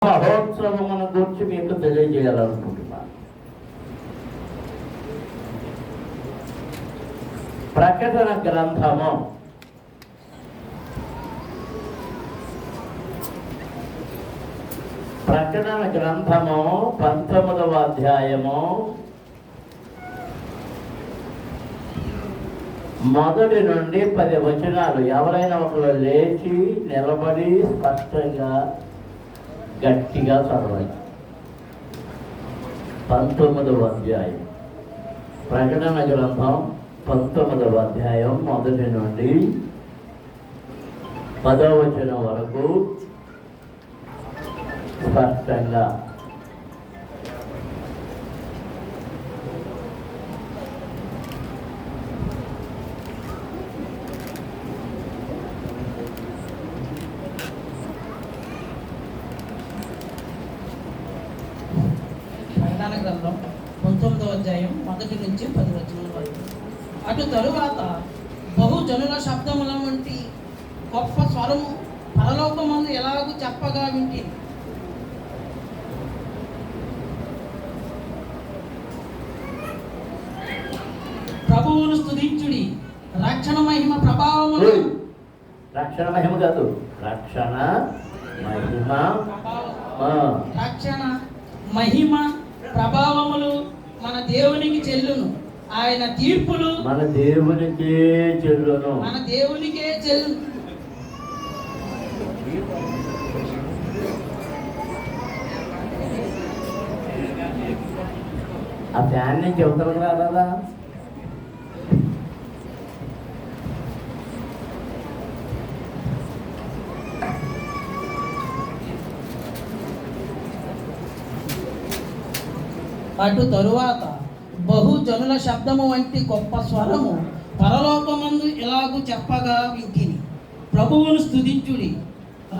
మహోత్సవమును గురించి మీకు తెలియజేయాలనుకుంటున్నాను. ప్రకటన గ్రంథము 19వ అధ్యాయము మొదటి నుండి 10 వచనాలు. ఎవరైనా ఒకరు లేచి నిలబడి స్పష్టంగా గట్టిగా చదవాలి. 19వ అధ్యాయం ప్రకటన గ్రంథం 19వ అధ్యాయం మొదటి నుండి 10వ వచనం వరకు స్పష్టంగా గ్రంథం 19వ అధ్యాయం 1 నుంచి 10 వచనాల వరకు. అటు తరువాత బహుజనుల శబ్దముల వంటి గొప్ప స్వరము పరలోకమందు ఎలాగూ చెప్పగా వింటిని. ప్రభువును స్తుతించుడి, రక్షణ మహిమ ప్రభావములు. రక్షణ మహిమ కాదు, రక్షణ మహిమ రక్షణ మహిమ ప్రభావములు మన దేవునికి చెల్లును. ఆయన తీర్పులు మన దేవునికే చెల్లును. మన దేవునికే చెల్లును. ఆ ఫ్యాన్ నుంచి చెబుతారు రాదా? అటు తరువాత బహుజనుల శబ్దము వంటి గొప్ప స్వరము పరలోకమందు ఎలాగూ చెప్పగా వింటిని. ప్రభువును స్తుతించుడి,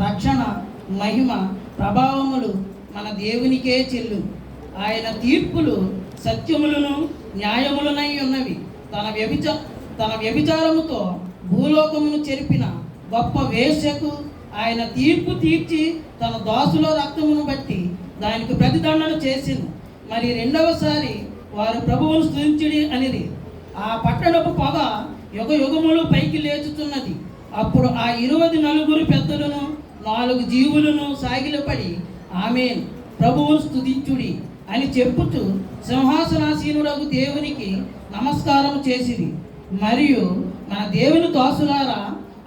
రక్షణ మహిమ ప్రభావములు మన దేవునికే చెల్లు. ఆయన తీర్పులు సత్యములను న్యాయములనై ఉన్నవి. తన వ్యభిచారముతో భూలోకమును చెరిపిన గొప్ప వేశ్యకు ఆయన తీర్పు తీర్చి తన దాసుల రక్తమును బట్టి దానికి ప్రతిదండన చేసింది. మరి రెండవసారి వారు ప్రభువును స్తుతించుడి అనిది. ఆ పట్టణపు పొగ యుగ యుగములు పైకి లేచుతున్నది. అప్పుడు ఆ 24 పెద్దలను 4 జీవులను సాగిలపడి ఆమేన్, ప్రభువును స్తుతించుడి అని చెప్పుతూ సింహాసనాసీనుడగు దేవునికి నమస్కారం చేసిరి. మరియు మన దేవుని దాసులారా,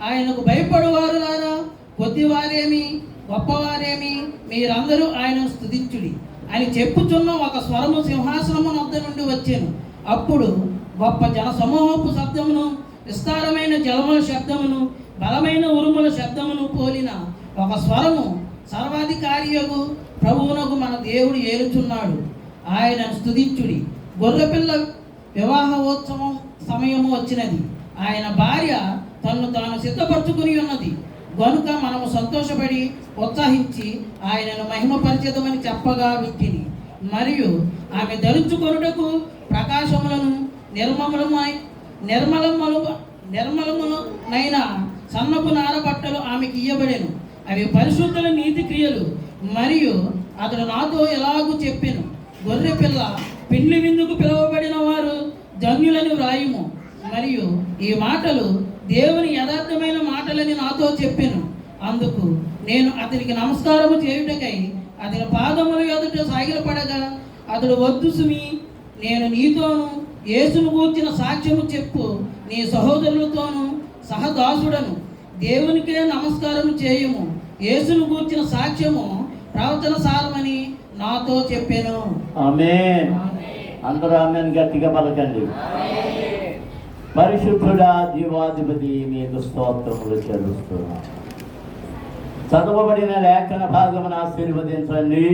ఆయనకు భయపడువారులారా, కొద్దివారేమి గొప్పవారేమి, మీరందరూ ఆయనను స్తుతించుడి అని చెప్పుచున్న ఒక స్వరము సింహాసనము వద్ద నుండి వచ్చాను. అప్పుడు గొప్ప జన సమూహపు శబ్దమును, విస్తారమైన జలముల శబ్దమును, బలమైన ఉరుముల శబ్దమును పోలిన ఒక స్వరము సర్వాధికారియగు ప్రభువునకు మన దేవుడు ఏలుచున్నాడు. ఆయనను స్తుతించుడి. గొర్రెపిల్ల వివాహోత్సవం సమయము వచ్చినది. ఆయన భార్య తన్ను తాను సిద్ధపరచుకుని ఉన్నది. గనుక మనము సంతోషపడి ఉత్సాహించి ఆయనను మహిమపరిచేదమని చెప్పగా వింటిని. మరియు ఆమె ధరించుకొనుటకు ప్రకాశములను నిర్మలమునైన సన్నపు నారబట్టలు ఆమెకి ఇయ్యబడెను. అవి పరిశుద్ధుల నీతి క్రియలు. మరియు అతడు నాతో ఎలాగూ చెప్పెను, గొర్రె పిల్ల పెండ్లి విందుకు పిలువబడిన వారు ధన్యులని వ్రాయుము. మరియు ఈ మాటలు దేవుని యథార్థమైన మాటలని నాతో చెప్పెను. అందుకు నేను అతనికి నమస్కారము చేయుటకై అతని పాదముల ఎదుట సాగిలపడగా అతడు వద్దు సుమి, నేను నీతోను యేసును గూర్చిన సాక్ష్యము చెప్పు నీ సహోదరులతోనూ సహదాసుడను. దేవునికే నమస్కారం చేయుము. యేసును గూర్చిన సాక్ష్యము ప్రవచన సారమని నాతో చెప్పాను. ఆమేన్. అందరూ ఆమేన్ గట్టిగా పలకండి. పరిశుద్ధుడా, జీవాధిపతి, మీకు స్తోత్రములు చెల్లిస్తున్నాను. చదవబడిన లేఖన భాగమును ఆశీర్వదించండి.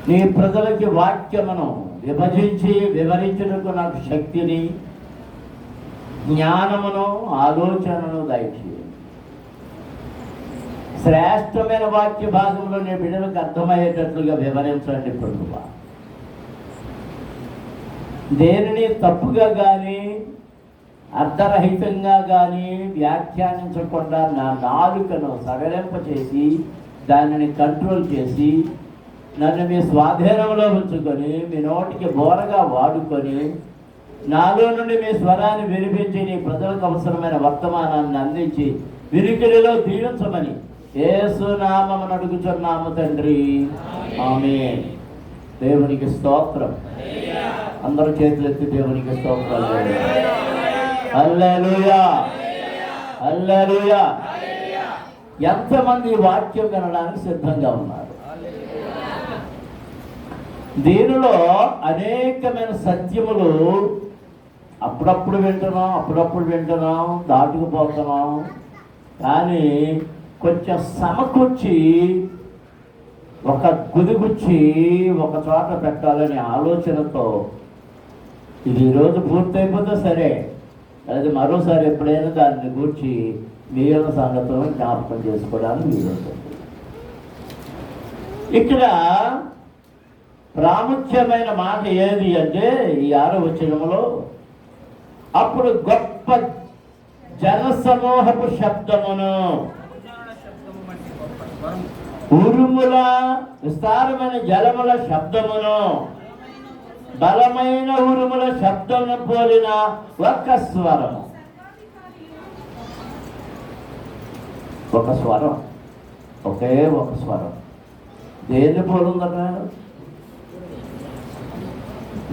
నీ ప్రజలకి వాక్యమును విభజించి వివరించుటకు నాకు శక్తిని, జ్ఞానమును, ఆలోచనను దయచేయండి. శ్రేష్టమైన వాక్య భాగంలో నీ బిడ్డలకు అర్థమయ్యేటట్లుగా వివరించండి ప్రభువా. దేనిని తప్పుగా కానీ అర్ధరహితంగా కానీ వ్యాఖ్యానించకుండా నా నాలుకను సడలింపచేసి దానిని కంట్రోల్ చేసి నన్ను మీ స్వాధీనంలో ఉంచుకొని మీ నోటికి బోరగా వాడుకొని నాలో నుండి మీ స్వరాన్ని వినిపించి నీ ప్రజలకు అవసరమైన వర్తమానాన్ని అందించి వినికిడిలో దీవించమని యేసు నామమున అడుగుచున్నాము తండ్రి, ఆమేన్. దేవునికి స్తోత్రం. అందరూ చేతులెత్తి దేవునికి స్తోత్రాలు. హల్లెలూయా, హల్లెలూయా. ఎంతమంది వాక్యం వినడానికి సిద్ధంగా ఉన్నారు? దీనిలో అనేకమైన సత్యములు అప్పుడప్పుడు వింటున్నాం, దాటుకుపోతున్నాం. కానీ కొంచెం సమకూర్చి ఒక గుదిగుచ్చి ఒక చోట పెట్టాలనే ఆలోచనతో ఇది ఈరోజు పూర్తయిపోతే సరే, అది మరోసారి ఎప్పుడైనా దాన్ని గూర్చి మిగిలిన సంగతులను జ్ఞాపకం చేసుకోవడానికి వీలుంటుంది. ఇక్కడ ప్రాముఖ్యమైన మాట ఏది అంటే ఈ 6వ వచనములో, అప్పుడు గొప్ప జనసమూహపు శబ్దమును, ఉరుముల విస్తారమైన జలముల శబ్దమును, బలమైన ఉరుముల శబ్దమును పోలిన ఒక స్వరము. ఒక స్వరం, ఒకే ఒక స్వరం. దేన్ని పోలుందట?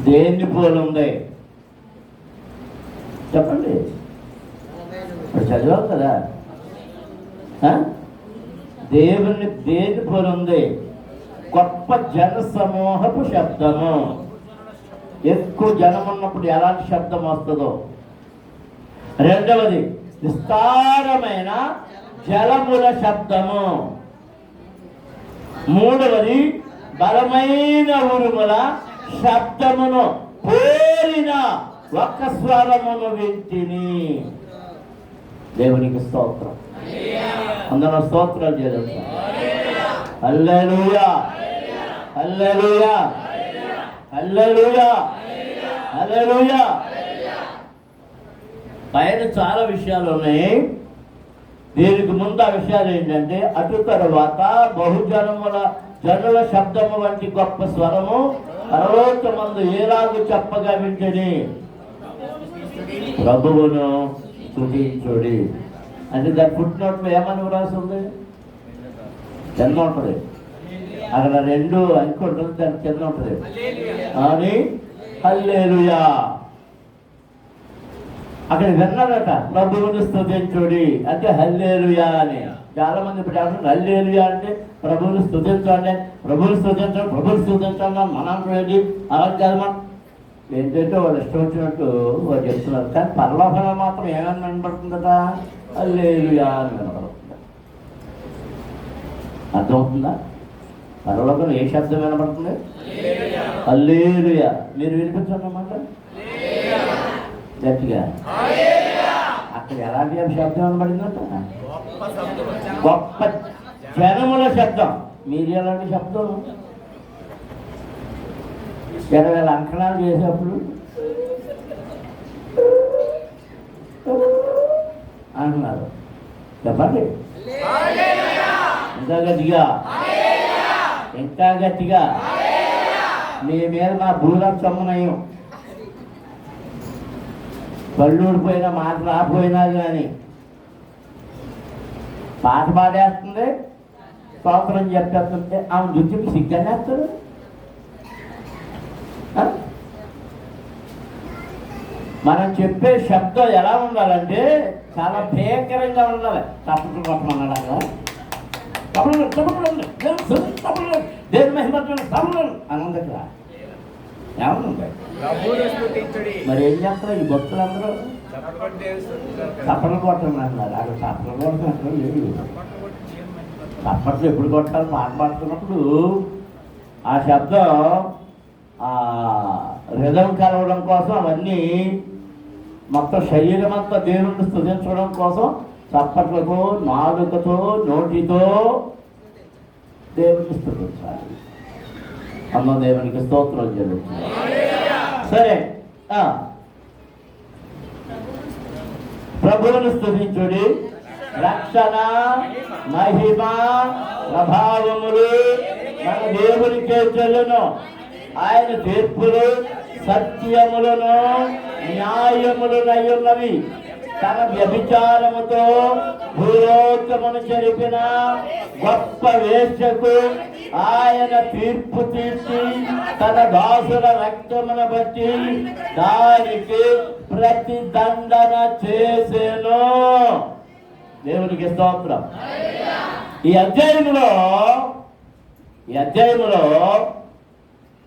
దేన్ని పోలుంది చెప్పండి. చదివావు కదా. దేవుని దేని పోలుంది? గొప్ప జన సమూహపు శబ్దము. ఎక్కువ జనం ఉన్నప్పుడు ఎలాంటి శబ్దం వస్తుందో. రెండవది విస్తారమైన జలముల శబ్దము. మూడవది బలమైన ఉరుముల శబ్దమును పోలిన ఒక స్వరమును వింటిని. దేవునికి స్తోత్రం. అందరూ స్తోత్రాలు చేద్దాం. హల్లెలూయా, హల్లెలూయా, హల్లెలూయా, హల్లెలూయా. పైన చాలా విషయాలు ఉన్నాయి. దీనికి ముందు ఆ విషయాలు ఏంటంటే, అటు తరువాత జనుల శబ్దము వంటి గొప్ప స్వరము పరలోకమందు ఏలాగు చెప్పగా వింటిని, ప్రభువును స్తుతించుడి. అంటే దాని ఫుట్నోట్లో ఏమని వ్రాసి ఉంది? కింద ఉంటుంది. అక్కడ 2 అంకె ఉంటుంది, దాని కింద ఉంటుంది అని హల్లెలూయా. అక్కడ విన్నారట, ప్రభువును స్తుతించుడి అంటే హల్లెలూయా అని. చాలా మంది ఇప్పుడు ఏమంటారు హల్లెలూయా అంటే ప్రభువును స్తుతించండి, ప్రభువును స్తుతించండి మనం ఏంటి అలా కాదు. మనం ఏంటంటే వాళ్ళు ఇష్టం వచ్చినట్టు వాళ్ళు చెప్తున్నారు. కానీ పరలోకంలో మాత్రం ఏమని వినబడుతుందట? హల్లెలూయా అని వినబడుతుంది. అర్థమవుతుందా? పరలోకంలో ఏ శబ్దం వినబడుతుంది? హల్లెలూయా. మీరు వినిపించండి అన్నమాట గట్టిగా. అక్కడ ఎలాంటి శబ్దం వినబడిందంట? గొప్ప జనముల శబ్దం. మీరు ఎలాంటి శబ్దం? 20,000 అంకణాలు చేసేప్పుడు అంటున్నారు. చెప్పండి ఇంకా గట్టిగా, ఇంకా గట్టిగా. మీ మీద మా భూలక్షమ్మనయం కళ్ళు ఊడిపోయినా మాట రాకపోయినా కానీ పాట పాడేస్తుంది, స్తోత్రం చెప్పేస్తుంటే ఆమె జుట్టుకి సిగ్గనేస్తాడు. మనం చెప్పే శబ్దం ఎలా ఉండాలంటే చాలా భయంకరంగా ఉండాలి. తప్పట్లు కొట్టమన్నాడు అక్కడ. దేని మహిమ అనంద ఏమన్నా మరి ఏం చేస్తారు ఈ భక్తులందరూ? తప్పట్లు కొట్టమన్నారు. అక్కడ తప్పట్లు కొట్టినట్లు లేదు. తప్పట్లు ఎప్పుడు కొట్టాలి? పాట పాడుతున్నప్పుడు ఆ శబ్దం రిధం కలవడం కోసం, అవన్నీ మొత్తం శరీరం అంతా దేవుడిని స్తుతించడం కోసం చప్పట్లతో, నాలుకతో, నోటితో దేవుడిని స్తుతించాలి. అమ్మ దేవునికి స్తోత్రం జరుగుతుంది. సరే, ప్రభువును స్తుతించుడి. రక్షణ, మహిమ, ప్రభావములు మన దేవునికే చెల్లును. ఆయన తీర్పులు సత్యములను న్యాయములనయ్యున్నవి. తన వ్యభిచారముతో భూలోకమును చెరిపిన గొప్ప వేశ్యకు ఆయన తీర్పు తీర్చి తన దాసుల రక్తమును బట్టి దానికి ప్రతిదండన చేసెను. దేవునికి స్తోత్రం. ఈ అధ్యాయములో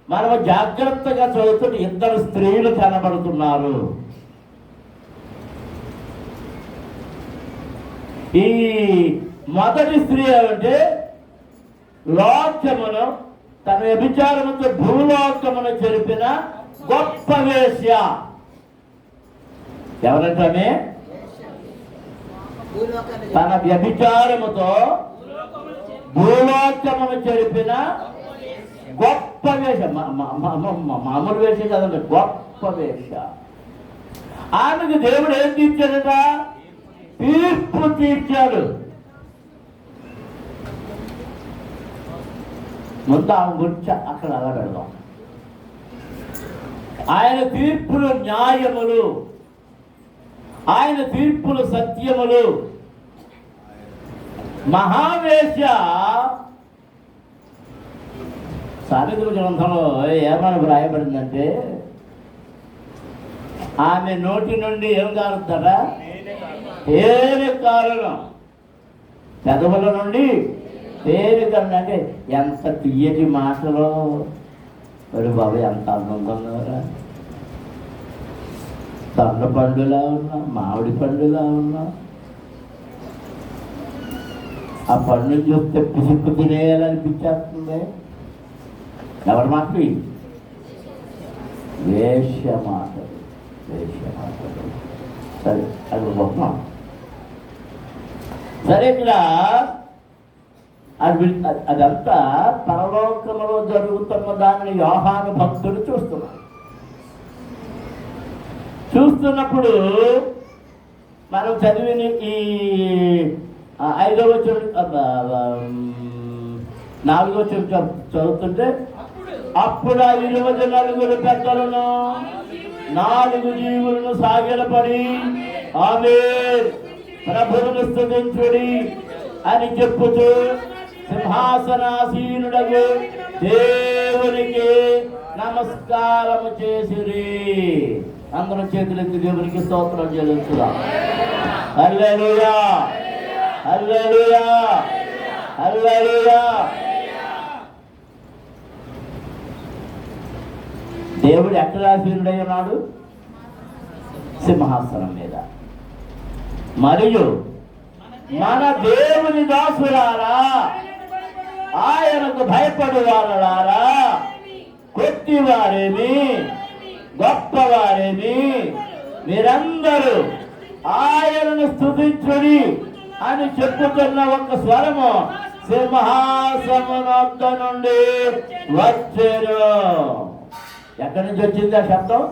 మనము జాగ్రత్తగా చదువుతున్న ఇద్దరు స్త్రీలు కనబడుతున్నారు. ఈ మొదటి స్త్రీ ఏమంటే లోకమును తన వ్యభిచారముతో భూలోకమును జరిపిన గొప్ప వేశ్య. ఎవరంటే తన వ్యభిచారముతో భూలోకమును జరిపిన గొప్ప వేష. మామూలు వేష కదండి, గొప్ప వేష. ఆమెకు దేవుడు ఏం తీర్చాడట? తీర్పు తీర్చాడు. ముందు ఆమె గురించి అక్కడ అలా పెడదాం. ఆయన తీర్పులు న్యాయములు, ఆయన తీర్పులు సత్యములు. మహావేశ సామెతల గ్రంథంలో ఏమని వ్రాయబడిందంటే, ఆమె నోటి నుండి ఏం కారుతారా? తేనె కారణం. పెదవుల నుండి తేనె కారణం. అంటే ఎంత తీయటి మాటలో ఒరు బాబు, ఎంత అందంగా ఉన్నారా! తొండ పండులా ఉన్నా, మామిడి పండులా ఉన్నా, ఆ పండు చూస్తే పిసుక్కు తినేయాలనిపించేస్తుంది. ఎవరి మాటలు? వేశ్య మాటలు. సరే, అది గొప్పం. సరే, ఇక్కడ అదంతా పరలోకములో జరుగుతున్న దానిని యోహాను భక్తుడు చూస్తున్నప్పుడు మనం చదివిన ఈ 5వ వచనం 4వ వచనం చదువుతుంటే, అప్పుడు ఆ 24 పెద్దలను 4 జీవులను సాగిలపడి ఆమేన్ ప్రభువును స్తుతించుడి అని చెప్పుతూ సింహాసనాసీనుడగు దేవునికి నమస్కారము చేసిరి. అందరం చేతులెత్తి దేవునికి స్తోత్రం చెల్లించుదాం. హల్లెలూయా, హల్లెలూయా, హల్లెలూయా. దేవుడు ఎక్కడ ఆసీనుడై ఉన్నాడు? సింహాసనం మీద. మరియు మన దేవుని దాసులారా, ఆయనకు భయపడు వాళ్ళారా, కొట్టివారేమి గొప్పవారేమి మీరందరూ ఆయనను స్తుతించుడి అని చెప్పుతున్న ఒక స్వరము సింహాసనము నుండి వచ్చెను. ఎక్కడి నుంచి వచ్చింది ఆ శబ్దం?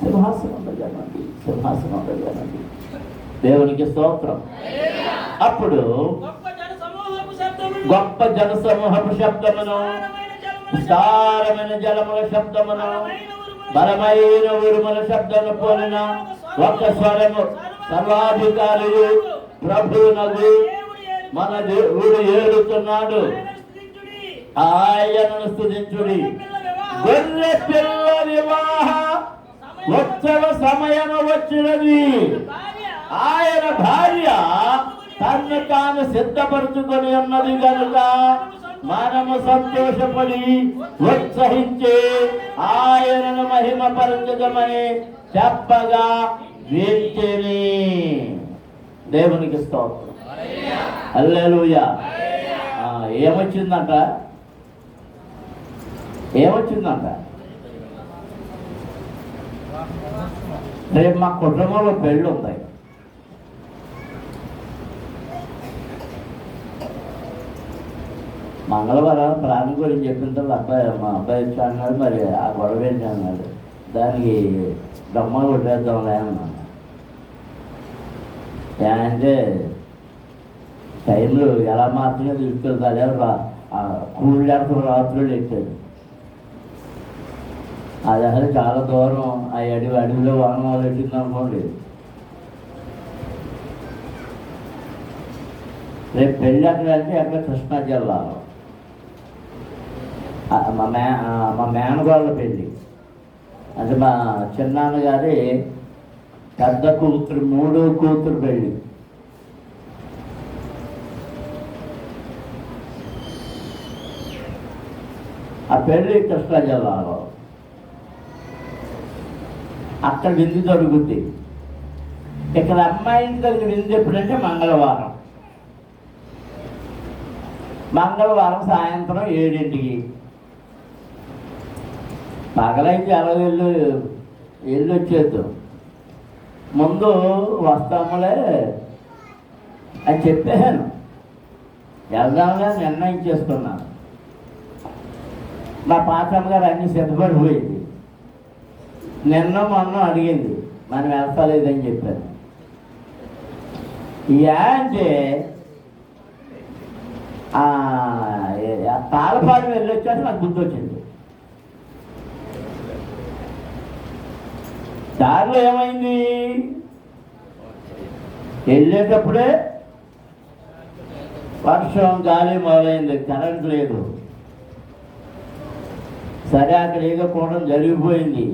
సింహాసనం దగ్గరండి, సింహాసనం దగ్గరండి. దేవునికి స్తోత్రం. అప్పుడు గొప్ప జనసమూహపు శబ్దమును, విస్తారమైన జలముల శబ్దమును, బలమైన ఉరుముల శబ్దము పోలిన ఒక స్వరము సర్వాధికారియు ప్రభువునగు మన దేవుడు ఏలుతున్నాడు. ఆయనను స్తుతించుడి. గొర్రె పిల్ల వివాహ ఉత్సవ సమయము వచ్చినది. ఆయన భార్య తన్ను తాను సిద్ధపరుచుకొని ఉన్నది కనుక మనము సంతోషపడి ఉత్సహించి ఆయనను మహిమపరచుదమని చెప్పగా వింటిని. దేవునికి స్తోత్రం. హల్లెలూయా. ఏమొచ్చిందంట? రేపు మా కుటుంబంలో పెళ్ళి ఉంది. మంగళవారం ప్రాణం గురించి చెప్పిన తర్వాత మా అబ్బాయి వచ్చి అన్నాడు, మరి ఆ గొడవ ఏంటి అన్నాడు. దానికి బ్రహ్మ కొట్టేద్దాంలే అన్నాను. అంటే టైంలో ఎలా మాత్రమే తీసుకెళ్తారే కూళ్ళకు రాత్రులు ఎట్టాడు. అది అసలు చాలా దూరం. ఆ అడవిలో వాహనాలు పెట్టింది అనుకోండి. రేపు పెళ్ళి అంటే అక్కడ కృష్ణా జిల్లాలో మా మేనగోళ్ళ పెళ్ళి. అంటే మా చిన్నాన్నగారి పెద్ద కూతురు, మూడో కూతురు పెళ్ళి. ఆ పెళ్ళి కృష్ణా జిల్లాలో. అక్కడ విందు జరుగుద్ది. ఇక్కడ అమ్మాయి ఇంటి దగ్గర విందు ఎప్పుడంటే మంగళవారం సాయంత్రం 7ంటికి. పగలైతే అలా వెళ్ళొచ్చేద్దాం. ముందు వస్తాములే అని చెప్పాను. వెళ్దాంలే నిర్ణయించేసుకున్నాను. మా పాతమ్మ గారు అన్నీ సిద్ధపడిపోయింది. మొన్న అడిగింది, మనం వెళ్తలేదని చెప్పాను. అంటే తాళపాడు వెళ్ళొచ్చాక నాకు గుర్తొచ్చింది. దారిలో ఏమైంది, వెళ్ళేటప్పుడే వర్షం గాలి మొదలైంది, కరెంట్ లేదు. సరే అక్కడ ఏదో కూడా జరిగిపోయింది.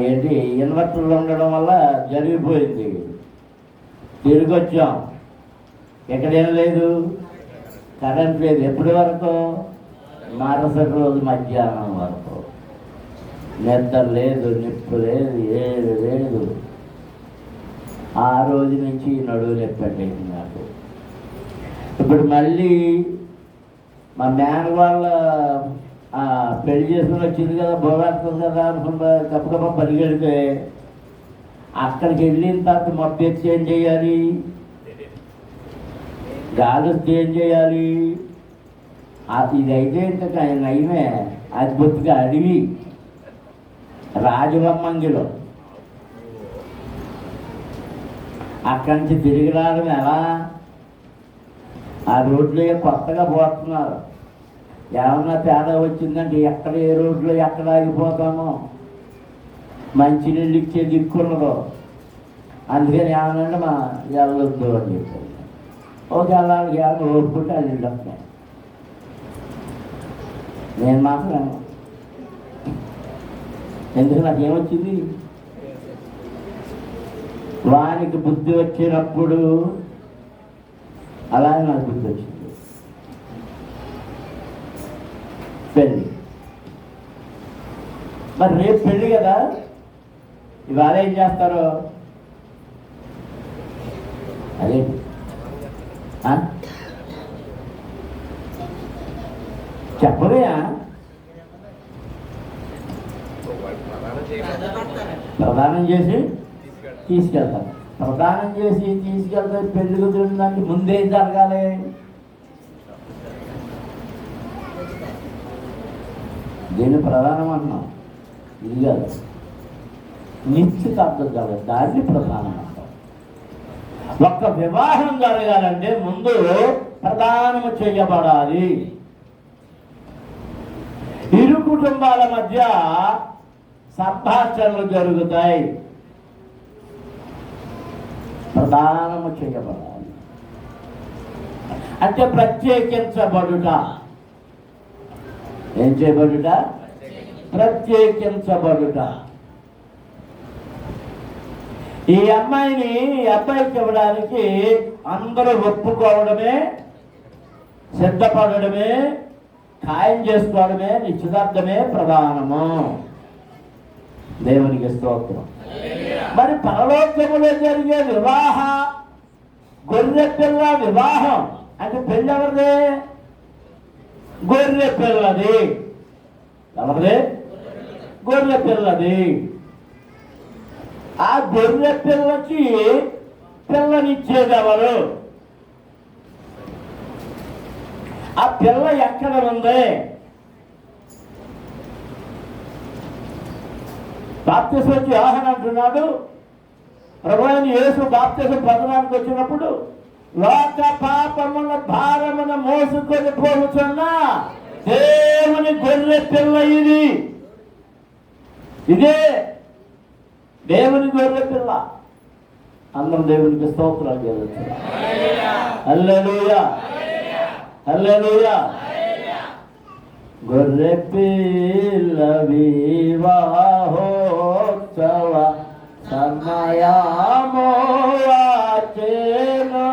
ఏంటి ఇన్వర్టర్లు ఉండడం వల్ల జరిగిపోయింది. తిరిగి వచ్చాం, ఎక్కడేం లేదు, కరెంట్ లేదు. ఎప్పటి వరకు? మరుసటి రోజు మధ్యాహ్నం వరకు. నిద్ర లేదు, నిప్పు లేదు, ఏది లేదు. ఆ రోజు నుంచి నడువు నొప్పండి నాకు. ఇప్పుడు మళ్ళీ మా వాళ్ళ పెళ్లి చేసుకుని వచ్చింది కదా, బోరాడుతుంది కదా అనుకుంటా గప్ప పరిగెడితే అక్కడికి వెళ్ళిన తర్వాత మొత్తం ఎత్తి ఏం చేయాలి, గాలి వస్తే ఏం చేయాలి. ఇదైతే ఇంకా నయమే. అద్భుతంగా అడవి రాజవమ్మంగిలో అక్కడి నుంచి తిరిగి రావడం ఎలా? ఆ రోడ్లు కొత్తగా పోతున్నారు. ఏమన్నా తేడా వచ్చిందంటే ఎక్కడ ఏ రోడ్లో ఎక్కడ ఆగిపోతామో, మంచినీళ్ళు ఇచ్చే దిక్కున్నదో. అందుకని ఏమన్నా మా వెళ్ళొద్దు అని చెప్పారు. ఒక వెళ్ళాలి ఏమన్నా ఓపుకుంటే అది వస్తాయి. నేను మాత్రం ఎందుకు నాకేమొచ్చింది, వానికి బుద్ధి వచ్చినప్పుడు అలాగే నాకు బుద్ధి వచ్చింది. పెళ్ళి మరి రేపు పెళ్ళి కదా, ఇవాళ ఏం చేస్తారు? అదే చెప్పదయా, ప్రదానం చేసి తీసుకెళ్తారు. ప్రదానం చేసి తీసుకెళ్తే పెళ్లి కుదిరిందానికి ముందేం జరగాలి? దీన్ని ప్రధానం అంటున్నాం. ఇది కాదు, నిశ్చితార్థం జరగాలి, దాన్ని ప్రధానం అంటాం. ఒక్క వివాహం జరగాలంటే ముందు ప్రదానము చేయబడాలి. ఇరు కుటుంబాల మధ్య సంభాషణలు జరుగుతాయి, ప్రదానము చేయబడాలి. అంటే ప్రత్యేకించబడుట. ఏం చేయబడుట? ప్రత్యేకించబడుట. ఈ అమ్మాయిని అబ్బాయికి ఇవ్వడానికి అందరూ ఒప్పుకోవడమే, సిద్ధపడడమే, ఖాయం చేసుకోవడమే, నిశ్చితార్థమే ప్రధానము. దేవునికి స్తోత్రం. మరి పరలోకములో జరిగే వివాహ, గొర్రె పిల్ల వివాహం అంటే పెళ్ళి ఎవరిదే? గొర్రె పిల్లది. ఎవరిది? గొర్రె పిల్లది. ఆ గొర్రె పిల్లకి పిల్లనిచ్చేది ఎవరు? ఆ పిల్ల ఎక్కడ ఉంది? బాప్తిస్మం యోహాను అంటున్నాడు, ప్రభువైన యేసు బాప్తిసం పొందడానికి వచ్చినప్పుడు లోక పాపముల భారమున మోసుకొని పోవచ్చున్న దేవుని గొర్రె పిల్ల ఇది. ఇదే దేవుని గొర్రె పిల్ల. అందరం దేవునికి స్తోత్రాలు చేయవచ్చు. హల్లెలూయా, హల్లెలూయా. గొర్రె పిల్ల వివాహోత్సవ సమయము వచ్చెను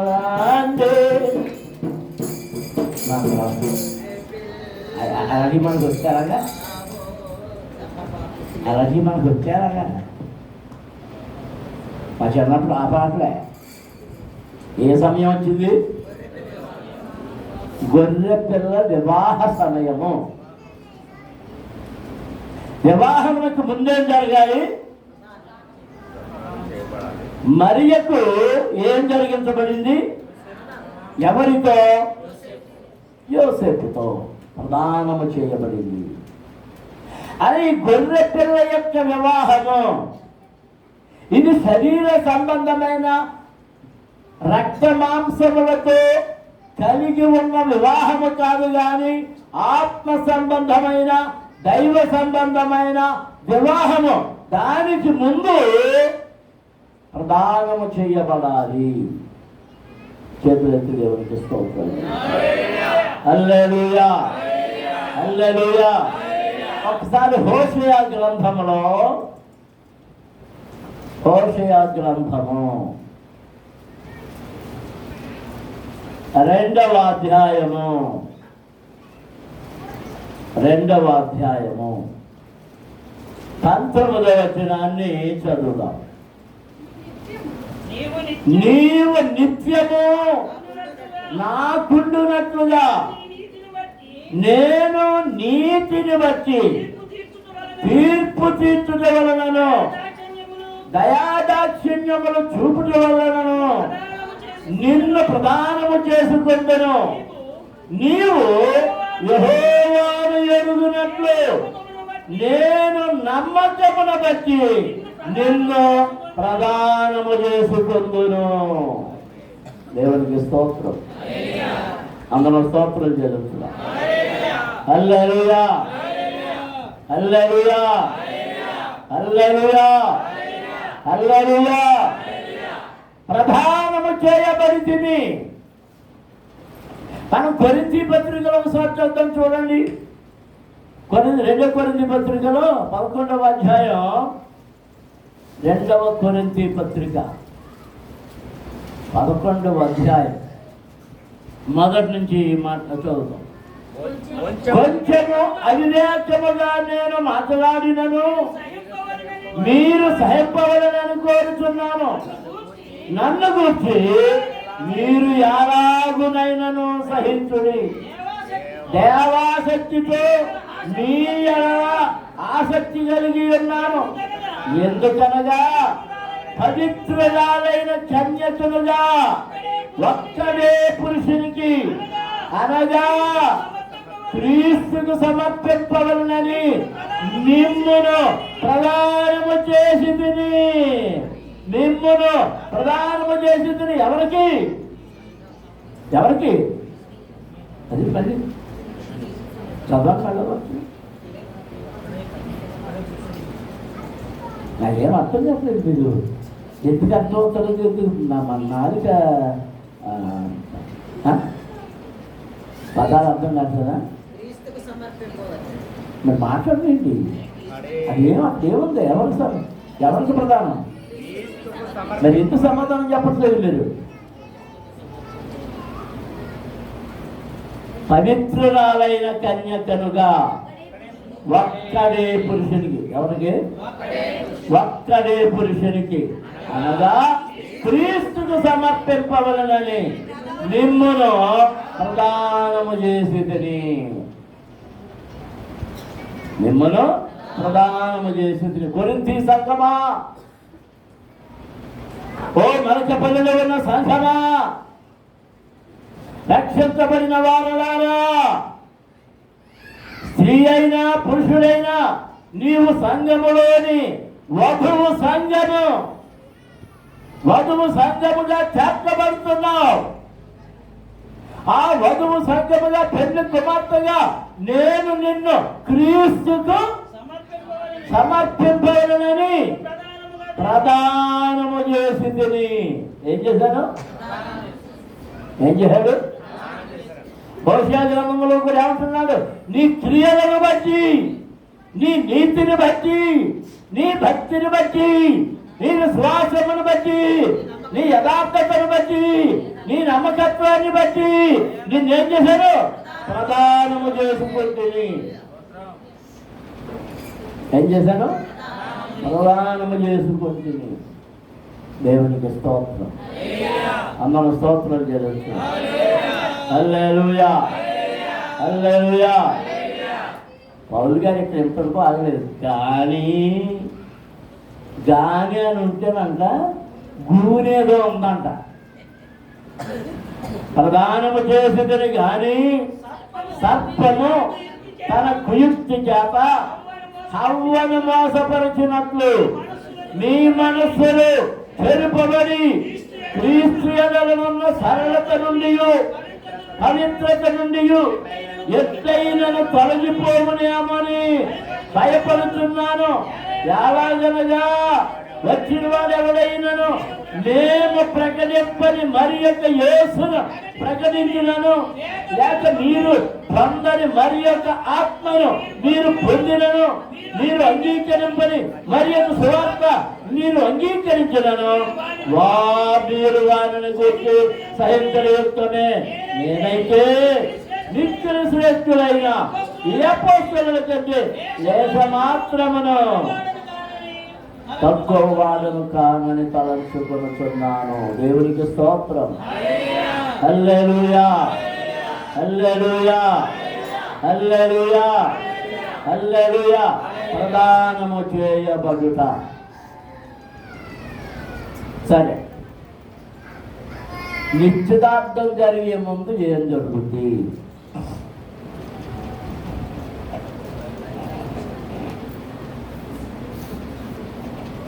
రండి. అలాగే మనకు వచ్చారా? అలాగే మనకు వచ్చారా? మా చిన్నప్పుడు ఆ పాటలే. ఏ సమయం వచ్చింది? గొర్రె పిల్ల వివాహ సమయము. వివాహమునకు ముందేం జరగాలి? మరియకు ఏం జరిగించబడింది? ఎవరితో? యోసేపుతో ప్రదానము చేయబడింది. అది గొర్రె పిల్ల యొక్క వివాహము. ఇది శరీర సంబంధమైన రక్త మాంసములతో కలిగి ఉన్న వివాహము కాదు, కానీ ఆత్మ సంబంధమైన దైవ సంబంధమైన వివాహము. దానికి ముందు ప్రదానము చేయబడాలి. చేతులెత్తి దేవునికి స్తోత్రం. హల్లెలూయా, హల్లెలూయా. ఒకసారి హోషేయ గ్రంథములో, హోషేయ గ్రంథము 2వ అధ్యాయము 19వ వచనాన్ని చదువుదాం. నీవు నిత్యము నాకుండునట్లుగా నేను నీతిని బట్టి తీర్పు తీర్చుట వలనను దయాదాక్షిణ్యములు చూపుట వలనను నిన్ను ప్రదానము చేసుకొందును. నీవు యెహోవాను ఎరుగునట్లు నేను నమ్మకమును బట్టి నిన్ను ప్రదానము చేసుకొందును. దేవునికి స్తోత్రం. అందరూ స్తోత్రం చేస్తున్నాం. హల్లెలూయా, హల్లెలూయా, హల్లెలూయా, హల్లెలూయా. ప్రధానము చేయబడింది. మనం కొరింథీ పత్రికలో ఒకసారి చూద్దాం. చూడండి, 2 కొరింథీ పత్రికలో 11వ అధ్యాయం 2వ కొరింథీ పత్రిక 11వ అధ్యాయం మొదటి నుంచి చదువుతాం. కొంచెము అవివేకముగా నేను మాట్లాడినను మీరు సహింపవలనని కోరుచున్నాను. నన్ను గురించి మీరు ఎలాగునైనను సహించుడి. దేవాసక్తితో మీ ఆసక్తి కలిగి ఉన్నాను. ఎందుకనగా పవిత్రురాలైన కన్యకలుగా ఒక్కడే పురుషునికి అనగా క్రీస్తుకు సమర్పింపవలనని మిమ్మును ప్రదానము చేసి తిని. మిమ్మును ప్రదానము చేసి తిని. ఎవరికి? ఎవరికి? అది మళ్ళీ చదవచ్చు. నాకేం అర్థం చెప్పలేదు. మీరు ఎందుకు అర్థం అవుతారో మన నాలుక పదాలు అర్థం కాదు కదా. మరి మాట్లాడండి. అదేముంది? ఎవరికి ప్రధానం? మరి ఎందుకు సమాధానం చెప్పట్లేదు మీరు? పవిత్రురాలైన కన్యకనుగా ఒక్కడే పురుషునికి. ఎవరికి? ఒక్కడే పురుషునికి అనగా క్రీస్తుకు సమర్పింపవలనని మిమ్మును ప్రదానము చేసి తిని. మిమ్మును ప్రదానము చేసి తిని. కొరింథీ సంఘమా, ఓ మరకపల్లిలో ఉన్న సంఘమా, రక్షించబడిన వారలారా, స్త్రీ అయినా పురుషుడైనా నీవు సంఘములోని వధువు సంఘముగా చేర్చబడుతున్నావు. ఆ వధువు సంఘముగా పెళ్లి కుమార్తెగా నేను నిన్ను క్రీస్తుకు సమర్పింపనని ప్రదానము చేసి తిని. ఏం చేశాడు? హోషేయ గ్రంథంలో కూడా ఏమంటున్నాడు? నీ క్రియలను బట్టి, నీ నీతిని బట్టి, నీ భక్తిని బట్టి, నీ విశ్వాసమును బట్టి, నీ యథార్థతను బట్టి, నీ నమ్మకత్వాన్ని బట్టి నిన్నేం చేశాడు? ప్రదానము చేసుకుంటుంది. ఏం చేశాను? ప్రదానము చేసుకుంటుంది. దేవునికి స్తోత్రం. అమ్మను స్తోత్రం జరుగుతుంది. హల్లెలూయా, హల్లెలూయా. పౌలు గారు ఇక్కడ ఎంతవరకు ఆగలేదు. గాని అని ఉంటేనంట గూనేదో ఉందంట. ప్రదానము చేసేదని గాని సర్పము తన కుయుక్తి చేత హవ్వను మోసపరిచినట్లు మీ మనస్సులు చెరుపబడి క్రీస్తు యందున్న సరళత నుండి, పవిత్రత నుండి ఎట్లయినను తొలగిపోవునేమని భయపడుతున్నాను. ఎలాగనగా వచ్చిన వాడు ఎవడైనను మేము ప్రకటింపని మరి యొక్క యేసును ప్రకటించినను, లేక మీరు పొందని మరి యొక్క ఆత్మను మీరు పొందినను, మీరు అంగీకరింపని మరి యొక్క సువార్త మీరు అంగీకరించినను, మీరు వారిని గురించి సహించలేస్తూనే నేనైతే నిత్యులు శ్రేష్ఠులైన ఈ అపోస్తలుల కంటే లేశ మాత్రమును తక్కువ వాడను కానని తలంచుకొనుచున్నాను. దేవునికి స్తోత్రం. హల్లెలూయా, హల్లెలూయా, హల్లెలూయా, హల్లెలూయా. ప్రదానము చేయబడుట. సరే, నిశ్చితార్థం జరిగే ముందు ఏం జరుగుతుంది?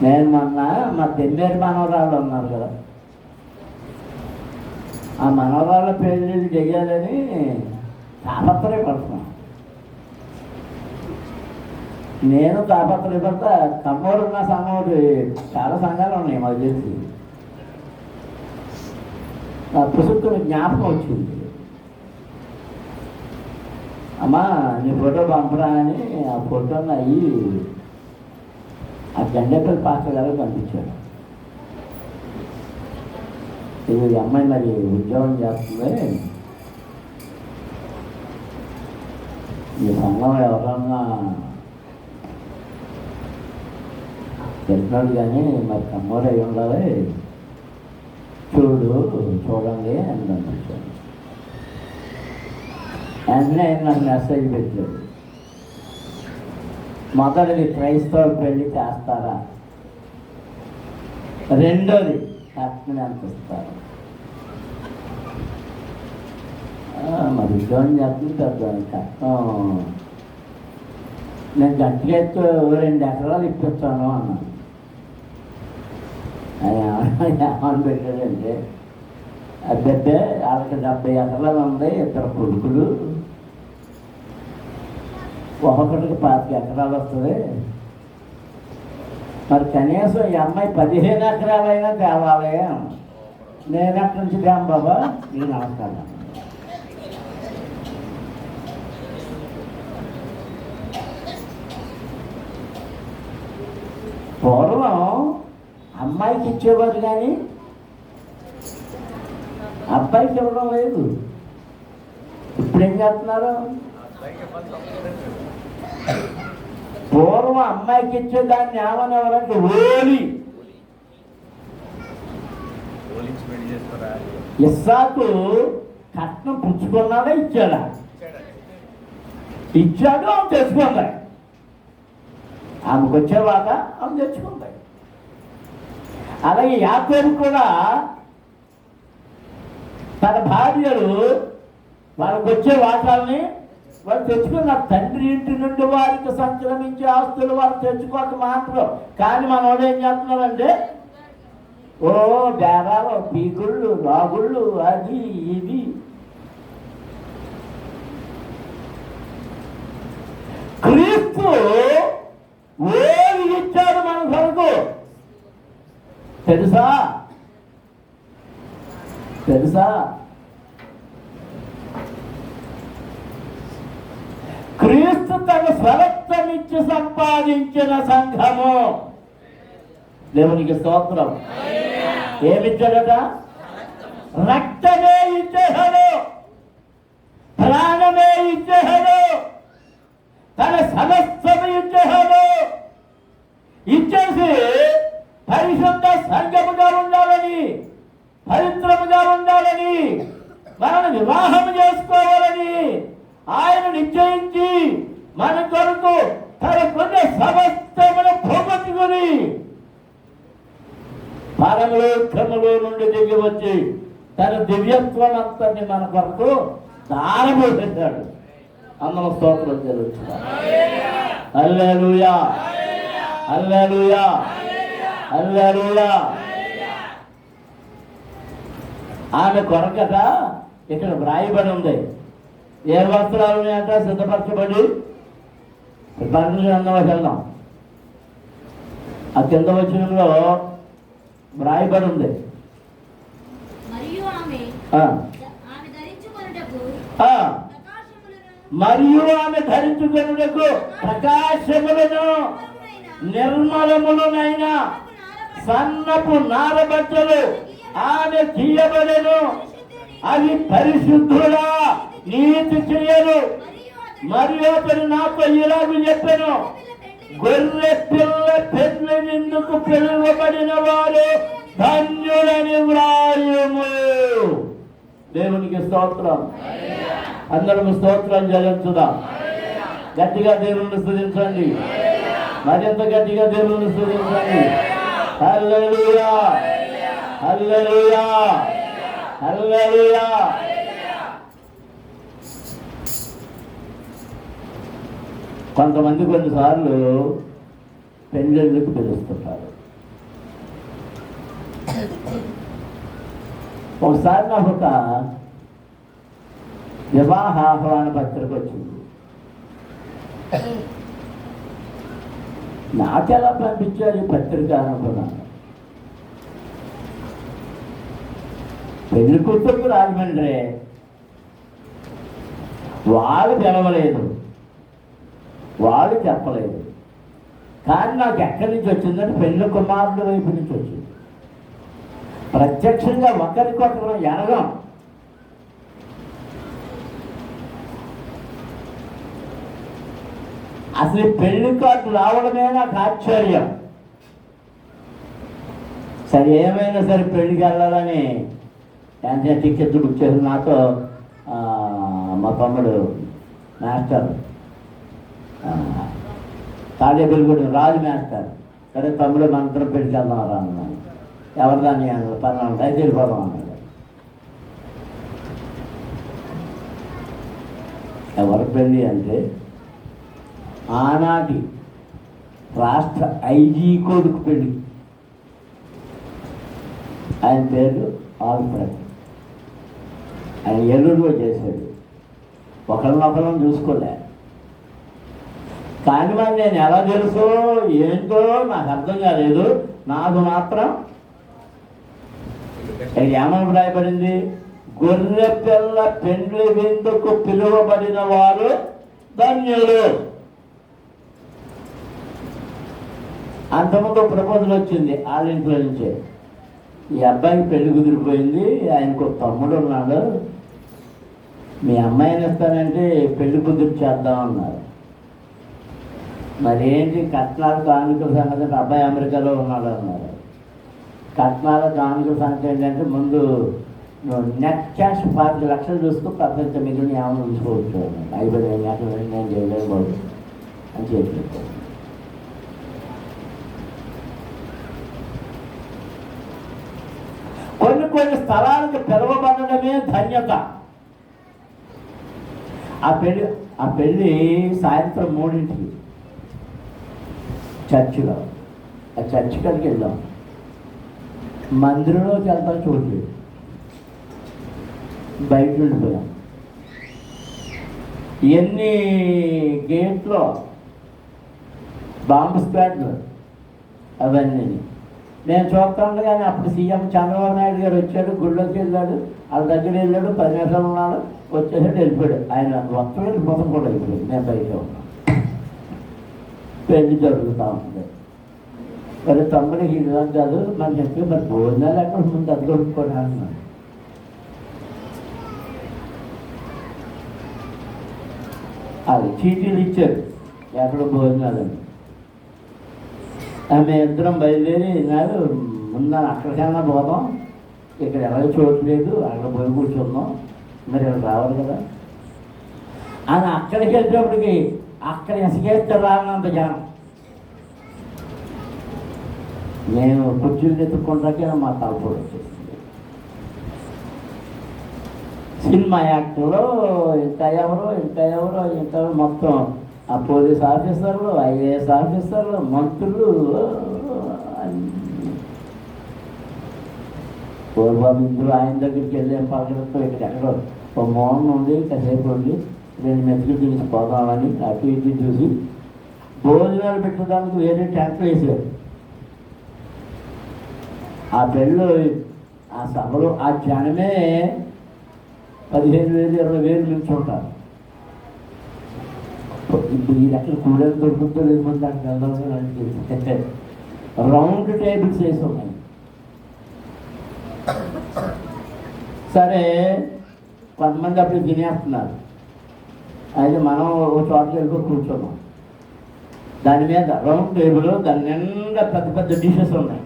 నేను మొన్న మా తెల్లేరు మనవరాళ్ళు ఉన్నారు కదా, ఆ మనవరాళ్ళ పెళ్ళిళ్ళు చెయ్యాలని తాపత్రయపడుతున్నాను. నేను తాపత్రయపడతా. కమ్మోరు ఉన్న సంఘం చాలా సంఘాలు ఉన్నాయి మాకు తెలిసి. ఆ పుస్తకం జ్ఞాపకం వచ్చింది. అమ్మా నీ ఫోటో పంపరా అని ఆ ఫోటోని అయ్యి ఆ గండేపల్లి పాస్టర్ గారు పంపించాడు. ఇది అమ్మాయి మరి ఉద్యోగం చేస్తుంది, ఈ సంఘం ఎవరన్నా తెలిసినాడు కానీ మరి కమ్మోరు అయి ఉండాలి, చూడండి అని పంపించాడు. వెంటనే నాకు మెసేజ్ పెట్టాడు. మొదటిది క్రైస్తవ పెళ్లి చేస్తారా, రెండోది కట్నం ఎంత ఇస్తారు. మరి ఉద్యోగం చేస్తుంది పెద్ద కట్నం నేను గట్టిగా ఎత్తు 2 ఎకరాలు ఇప్పిస్తాను అన్నాను. ఏమని పెట్టాడంటే, అద్దె వాళ్ళకి 70 ఎకరాలు ఉంది, 2 కొడుకులు, ఒక్కొక్కటికి 25 ఎకరాలు వస్తుంది, మరి కనీసం ఈ అమ్మాయి 15 ఎకరాలైనా తేవాలి. నేను ఎక్కడి నుంచి తేం బాబా, ఈ నమస్కారం. పూర్వం అమ్మాయికి ఇచ్చేవారు కానీ అబ్బాయికి ఇవ్వడం లేదు. ఇప్పుడు ఏం చేస్తున్నారు? పూర్వం అమ్మాయికి ఇచ్చేదాన్ని ఏమనేవారంటే ఓలి. ఇస్సాకు కట్నం పుచ్చుకున్నాడా ఇచ్చాడా? ఇచ్చాడు, ఆమె తెచ్చుకుంటాయి. ఆమెకు వచ్చేవాక ఆమె తెచ్చుకుంటాయి. అలాగే యాకోబు కూడా తన భార్యలు వాళ్ళకు వచ్చే వాటాలని వాళ్ళు తెచ్చుకున్న తండ్రి ఇంటి నుండి వారికి సంక్రమించే ఆస్తులు వారు తెచ్చుకోక మాత్రం. కానీ మన వాళ్ళు ఏం చేస్తున్నారంటే ఓ బేరాలు, పీకుళ్ళు, రాగుళ్ళు, అది ఇది. క్రీస్తు ఏమి ఇచ్చాడు మన కొరకు తెలుసా? క్రీస్తు తన స్వరక్తమిచ్చి సంపాదించిన సంఘము. దేవునికి స్తోత్రం. ఏమిచ్చాడట? రక్తమే ఇచ్చేశాడు, ప్రాణమే ఇచ్చేశాడు, తన సమస్తము ఇచ్చేశాడు. ఇచ్చేసి పరిశుద్ధ సంఘముగా ఉండాలని, పవిత్రముగా ఉండాలని, మనల్ని వివాహం చేసుకోవాలని ఆయన నిశ్చయించి మన కొరకు తనకున్న సమస్తమును పోగొట్టుకుని పరలోకములో నుండి దిగి వచ్చి తన దివ్యత్వం అంతని మన కొరకు దారబోసాడు. అందరం స్తోత్రం జరుగుతుంది. హల్లెలూయా, హల్లెలూయా, హల్లెలూయా. ఆమె కొరకట ఇక్కడ వ్రాయబడి ఉంది. ఏ వస్త్రాలు ఉన్నాయంట? సిద్ధపరచబడి గ్రంథంలోకి వెళ్దాం. ఆ కింద వచనంలో వ్రాయబడి ఉంది. మరియు ఆమె ధరించుకొనుటకు ప్రకాశములను నిర్మలములనైన సన్నపు నారబట్టలు ఆమె తీయబడెను. అవి పరిశుద్ధుల నీతి క్రియలు. మరియు అతడు నాతో ఇలాగ చెప్పెను, గొర్రె పిల్ల పెళ్లి విందుకు పిలువబడిన వారు ధన్యులని వ్రాయుము. దేవునికి స్తోత్రం. అందరం స్తోత్రం చెల్లించుదాం. గట్టిగా దేవుని స్తుతించండి, మరింత గట్టిగా దేవుని స్తుతించండి. హల్లెలూయా, హల్లెలూయా, హల్లెలూయా. కొంతమంది కొన్నిసార్లు పెళ్ళిళ్ళకి పిలుస్తుంటారు. ఒకసారి నాకు ఒక వివాహ ఆహ్వాన పత్రిక వచ్చింది. నాకెలా పంపించారు ఈ పత్రిక అనుకున్నాను. పెళ్లి కూతురుకు రాజమండ్రి, వాళ్ళు పిలవలేదు, వాళ్ళు చెప్పలేదు. కానీ నాకు ఎక్కడి నుంచి వచ్చిందంటే పెళ్లి కుమారుడు వైపు నుంచి వచ్చింది. ప్రత్యక్షంగా ఒకరికొకరు ఎరగం. అసలు పెళ్లి కార్డు రావడమే నాకు ఆశ్చర్యం. సరే ఏమైనా సరే పెళ్లికి వెళ్ళాలని వెంటనే టికెట్లు బుక్ చేసి నాతో మా తమ్ముడు మాస్టర్ తాడేపల్లి కూడా రాజు మాస్టర్, సరే తమ్ముడు మనందరం పెళ్లికి వెళ్దాం రా అన్నాను. ఎవరిదాన్ని అన్నాడు, పర్వాలేదు అయితే వెళ్ళిపోదాం అన్నాడు. ఎవరి పెళ్ళి అంటే ఆనాటి రాష్ట్ర ఐజీ కొడుకు పెళ్ళి. ఆయన పేరు ఆల్ఫ్రెడ్. ఆయన ఎల్లుడిలో చేశాడు. ఒకరినొకరం చూసుకోలే. కానీ మరి నేను ఎలా తెలుసో ఏంటో నాకు అర్థం కాలేదు. నాకు మాత్రం ఏమని రాయబడింది, గొర్రె పిల్ల పెండ్లి విందుకు పిలువబడిన వారు ధన్యులు. అంతకుముందు ప్రపోజల్ వచ్చింది వాళ్ళ ఇంట్లో నుంచే, ఈ అబ్బాయికి పెళ్లి కుదిరిపోయింది, ఆయనకు ఒక తమ్ముడు ఉన్నాడు, మీ అమ్మాయిని ఇస్తానంటే పెళ్లి కుదిరి చేద్దామన్నారు. మరి ఏంటి కట్నాలు కానుకల సంగతి అంటే అబ్బాయి అమెరికాలో ఉన్నాడు అన్నారు. కట్నాల కానుకల సంగతి ఏంటంటే ముందు నెట్ క్యాష్ 5 లక్షలు చూస్తూ ప్రపంచ మిగిలిన ఏమైనా ఉంచుకోవచ్చు, 5 లక్షలు నేను చేయలేదు బాబు అని చెప్పి. కొన్ని స్థలాలకు పిలువబడడమే ధన్యత. ఆ పెళ్ళి సాయంత్రం 3ంటికి చర్చిలో. ఆ చర్చి కడికి వెళ్దాం. మందిరంలోకి వెళ్తాం చూడలేదు, బయట ఉండిపోయాం. ఎన్ని గేట్లో బాంబు స్క్వాడ్లు అవన్నీ నేను చూస్తాను. కానీ అప్పుడు సీఎం చంద్రబాబు నాయుడు గారు వచ్చాడు, గుళ్ళోకి వెళ్ళాడు, వాళ్ళ దగ్గర వెళ్ళాడు, 10 నిమిషాలు ఉన్నాడు, వచ్చేసాడు, వెళ్ళిపోయాడు. ఆయన వస్తూ మొత్తం కూడా అయిపోయాడు. నేను బయట ఉన్నాను. పెళ్లి జరుగుతూ ఉంది. మరి తమ్ముడికి ఇలా కాదు మనం చెప్పి మరి భోజనాలు ఎక్కడ ముందు అది కొనుక్కోండి అన్నాడు. అది చీటీలు ఇచ్చారు ఎక్కడ భోజనాలని. ఆమె ఇద్దరం బయలుదేరి నాడు ఉన్నాను, అక్కడికైనా పోదాం, ఇక్కడ ఎవరికి చూడలేదు, అక్కడ పోయి కూర్చుందాం, మరి ఇక్కడ రావాలి కదా అని. అక్కడికి వెళ్ళేటప్పటికి అక్కడ ఇసుకేస్తే రానంత జనం. నేను కుర్చీలు ఎత్తుకుంటాకే మా తలపోటు వచ్చేసింది. సినిమా యాక్టర్లు ఇంకా ఎవరో మొత్తం ఆ పోలీస్ ఆఫీసర్లు, ఐఏఎస్ ఆఫీసర్లు, మంత్రులు, పూర్వం ఇందులో ఆయన దగ్గరికి వెళ్ళే పలకలతో ఇక్కడ ఎక్కడో ఒక మౌనం ఉంది, కాసేపు ఉండి 2 మెతుకులు తీసుకుపోదామని అటు ఇటు చూసి భోజనాలు పెట్టడానికి వేరే ట్యాంకులు వేసారు. ఆ పెళ్ళు ఆ సభలో ఆ జనమే 15,000 20,000 నుంచి ఉంటారు. ఇప్పుడు ఈ లెక్కలు కూరలు దొరుకుతుందో లేకపోతే దానికి వెళ్దామని రౌండ్ టేబుల్స్ వేసి ఉన్నాయి. సరే కొంతమంది అప్పుడు తినేస్తున్నారు. అయితే మనం ఒక చోటకి వెళ్ళి కూర్చున్నాం. దాని మీద రౌండ్ టేబుల్, దాని నిండా పెద్ద పెద్ద డిషెస్ ఉన్నాయి.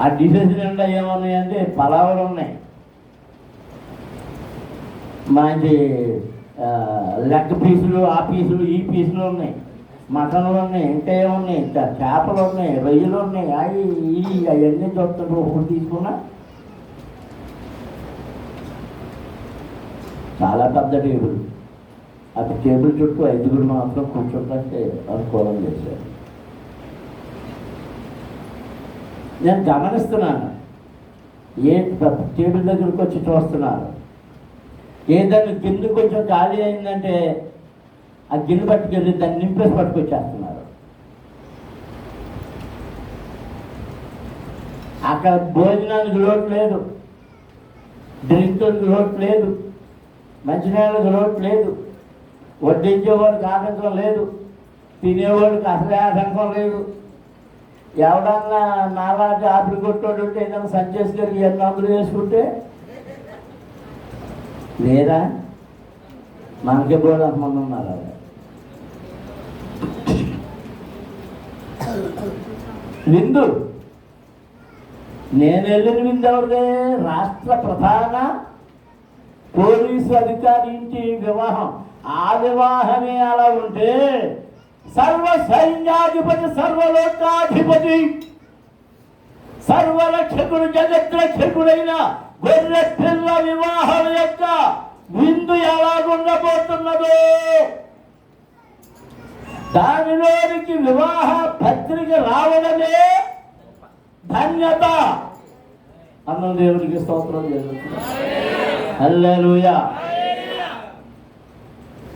ఆ డిషెస్ నిండా ఏమున్నాయంటే పలావులు ఉన్నాయి, మంచి లెగ్ పీసులు, ఆ పీసులు, ఈ పీసులు ఉన్నాయి, మటన్లు ఉన్నాయి, ఇంకా ఏమున్నాయి, చేపలు ఉన్నాయి, రొయ్యలు ఉన్నాయి, అవన్నీ చూస్తుంటే ఒకటి తీసుకున్నా. చాలా పెద్ద టేబుల్. ఆ టేబుల్ చుట్టూ 5గురు మాత్రం కూర్చుంటే అనుకూలం చేశారు. నేను గమనిస్తున్నాను, ఏ టేబుల్ దగ్గరికి వచ్చి చూస్తున్నారు. ఏదైనా గిన్నె కొంచెం ఖాళీ అయిందంటే ఆ గిన్నె పట్టుకెళ్ళి దాన్ని నింపేసి పట్టుకొచ్చేస్తున్నారు. అక్కడ భోజనానికి లోటు లేదు, డ్రింకులకు లోటు లేదు, మంచినీళ్ళకి లోటు లేదు, వడ్డించేవాడికి ఆటంకం లేదు, తినేవాడికి అసలే ఆటంకం లేదు. ఎవడన్నా నాలాంటి ఆపిల్ కొట్టోడు ఉంటే ఏదైనా సంచేసి గారికి 800 వేసుకుంటే లేదా మనకే కూడా మంది ఉన్నారు. విందు నేను వెళ్ళిన విందు ఎవరిదే? రాష్ట్ర ప్రధాన పోలీసు అధికారి ఇంటి వివాహం. ఆ వివాహమే అలా ఉంటే సర్వ సైన్యాధిపతి, సర్వలోకాధిపతి, సర్వరక్షకుడు, జగద్రక్షకుడైన గొర్రె పిల్ల వివాహం యొక్క విందు ఎలాగుండబోతున్నదో దానిలోనికి వివాహ పత్రిక రావడమే ధన్యత అన్న దేవునికి స్తోత్రం జరుగుతుంది. హల్లెలూయా.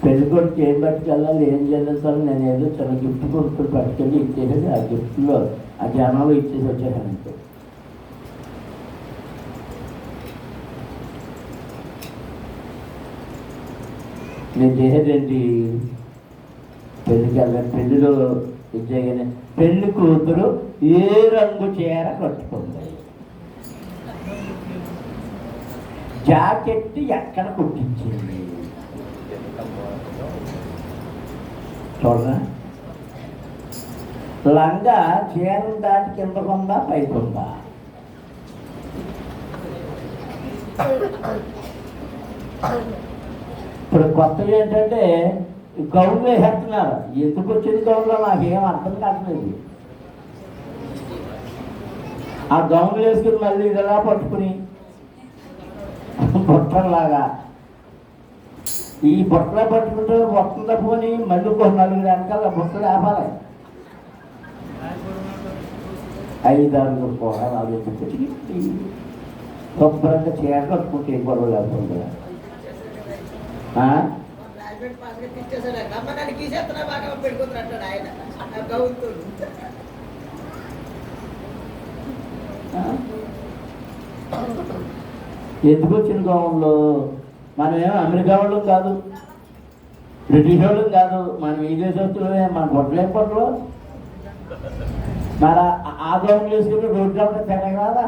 పెళ్ళికొడుకు ఏం పట్టుకెళ్ళాలి, ఏం చెల్లించాలి, నేను ఏదో చాలా గిఫ్ట్ కొడుకుని పట్టుకెళ్ళి ఇచ్చేసేది. ఆ గిఫ్ట్లో ఆ జనాలు ఇచ్చేసి వచ్చేసానంటే నేను చేసేదేంటి? పెళ్ళికి వెళ్ళాను. పెళ్ళిలో ఇచ్చేగానే పెళ్లి కూతురు ఏ రంగు చీర కట్టుకుంది, జాకెట్ ఎక్కడ కుట్టించింది చూడరా, లంగా చీర దాటి కిందకుందా పైకుందా, ఇప్పుడు కొత్తగా ఏంటంటే గౌన్లు వేసేస్తున్నారు. ఎందుకు వచ్చింది గౌన్లో నాకేం అర్థం కావట్లేదు. ఆ గౌన్లు వేసుకుని మళ్ళీ ఇలా పట్టుకుని బొట్టంలాగా ఈ బుట్టలు పట్టుకుంటే వస్తుందా పోని మళ్ళీ ఒక నలుగురు వెనకాల బుట్టలు ఆపాలి. 5-6 కూడా ఆలోచించి శుభ్రంగా చీర కట్టుకుంటే ఏం గొడవ లేకుండా. ఎందుకు వచ్చిన గౌన్లో మనమేమో అమెరికా వాళ్ళం కాదు, బ్రిటిష్ వాళ్ళం కాదు, మనం ఈ దేశస్తులమే. మన బొట్టలేం పట్టలు మరి ఆ గౌన్లు వేసుకుని రోడ్డు ఉంటే తిరగరాదా?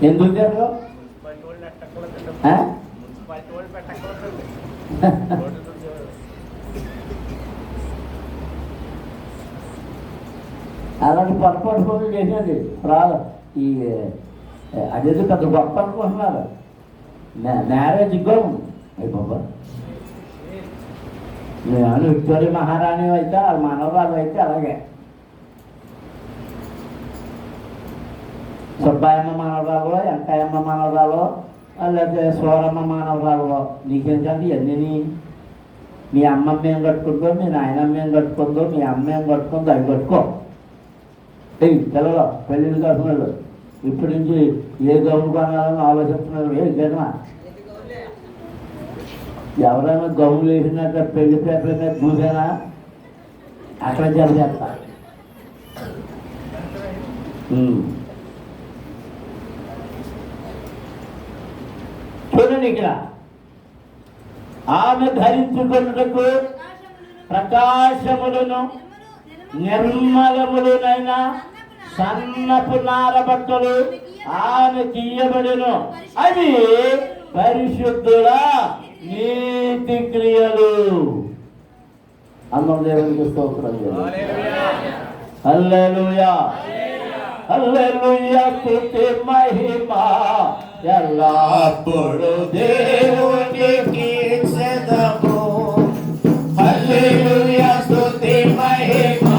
ఎందుకు తిరగవు? అలాంటి పొరపాటు పనులు చేసేది ఈ అదేదో పెద్ద గొప్ప అనుకుంటున్నారు. మ్యారేజ్ గౌన్ అయ్యి బాబా, నేను విక్టోరియా మహారాణి అయితే మనవరాలు అయితే అలాగే, సుబ్బాయమ్మ మనవరాలు, వెంకయ్యమ్మ మనవరాలు, లేకపోతే సోరమ్మ మనవరాలు. నీకేంటంటే ఇవన్నీ మీ అమ్మమ్మ ఏం కట్టుకుందో, మీ నాయనమ్మ ఏం కట్టుకుందో, మీ అమ్మ ఏం కట్టుకుందో అవి కట్టుకో. పిల్లలు పెళ్ళిళ్ళు కాకుండా ఇప్పటి నుంచి ఏ గౌను కొనాలని ఆలోచిస్తున్నారు. ఏ జన్మ ఎవరైనా గౌన్లు వేసినట్టు పెళ్లి పేపర్ మీద చూసానా అక్కడ జరిగేస్తా. చూడండి ఇక్కడ, ఆమె ధరించుకున్నకు ప్రకాశములను నిర్మలములునైనా సన్నపు నార బట్టలు ఆమెకి ఇయ్యబడును, అవి పరిశుద్ధుల నీతి క్రియలు. అందరం దేవునికి స్తోత్రం. హల్లెలూయా హల్లెలూయా, స్తుతి మహిమ ఎల్లప్పుడు దేవునికి చెదము. హల్లెలూయా, స్తుతి మహిమ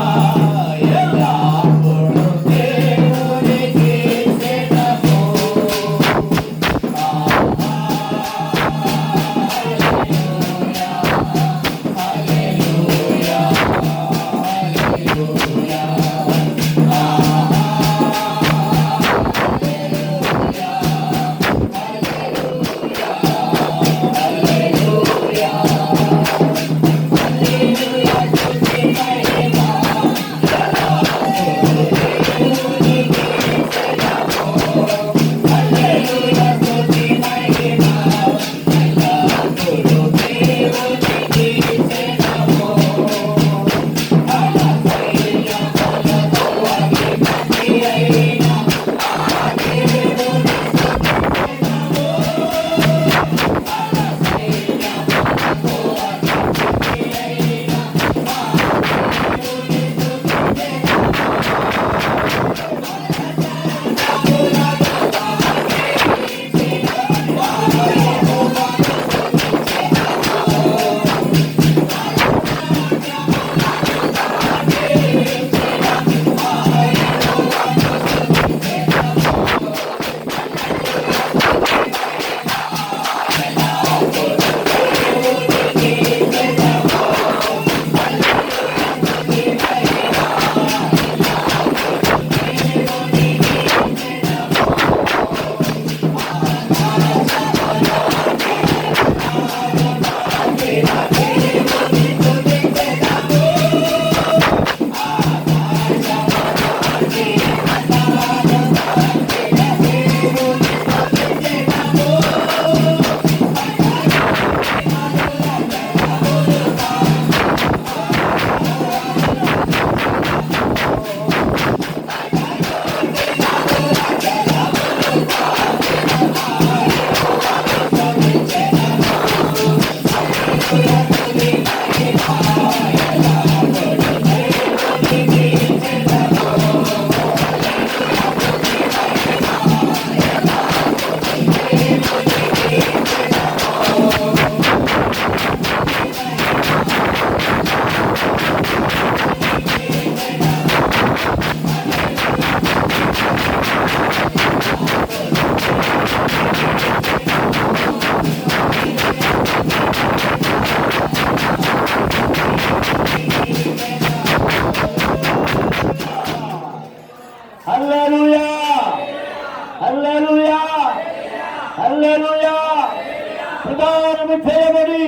ప్రదానము చేయబడి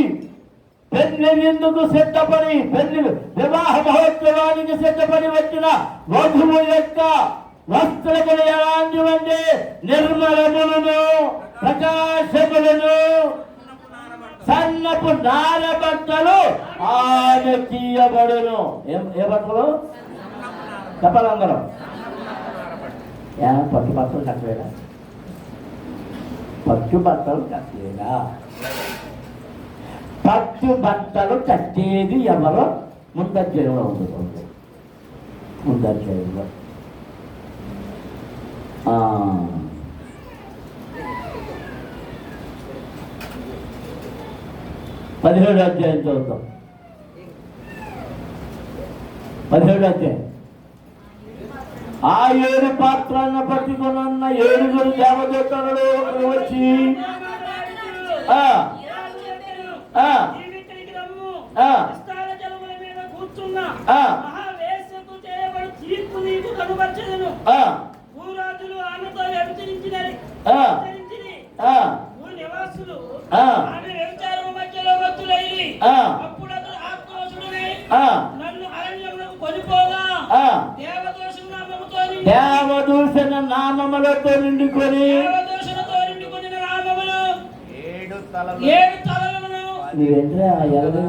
పెళ్లి విందుకు సిద్ధపడి పెళ్లి వివాహ మహోత్సవానికి సిద్ధపడి వచ్చిన వధువు యొక్క వస్త్రములు ఎలాంటివంటే నిర్మలములను ప్రకాశములను సన్నపు నార బట్టలు ఆమెకియబడును. ఏ బట్టలు చెప్పాలి అందరం? పట్టు బట్టలు కట్టలేదా? పట్టు బట్టలు కట్టలేదా? పట్టు బట్టలు కట్టేది ఎవరో ముందధ్యాయంలో ఉంటుంది. ముందధ్యాయంలో 17వ అధ్యాయం చదువుతాం. 17వ అధ్యాయం. ఆ 7 పాత్రలను పట్టుకున్న 7 దేవదూతలు వచ్చి దేవదూషణ నామములతో నిండుకొని నువ్వేంటే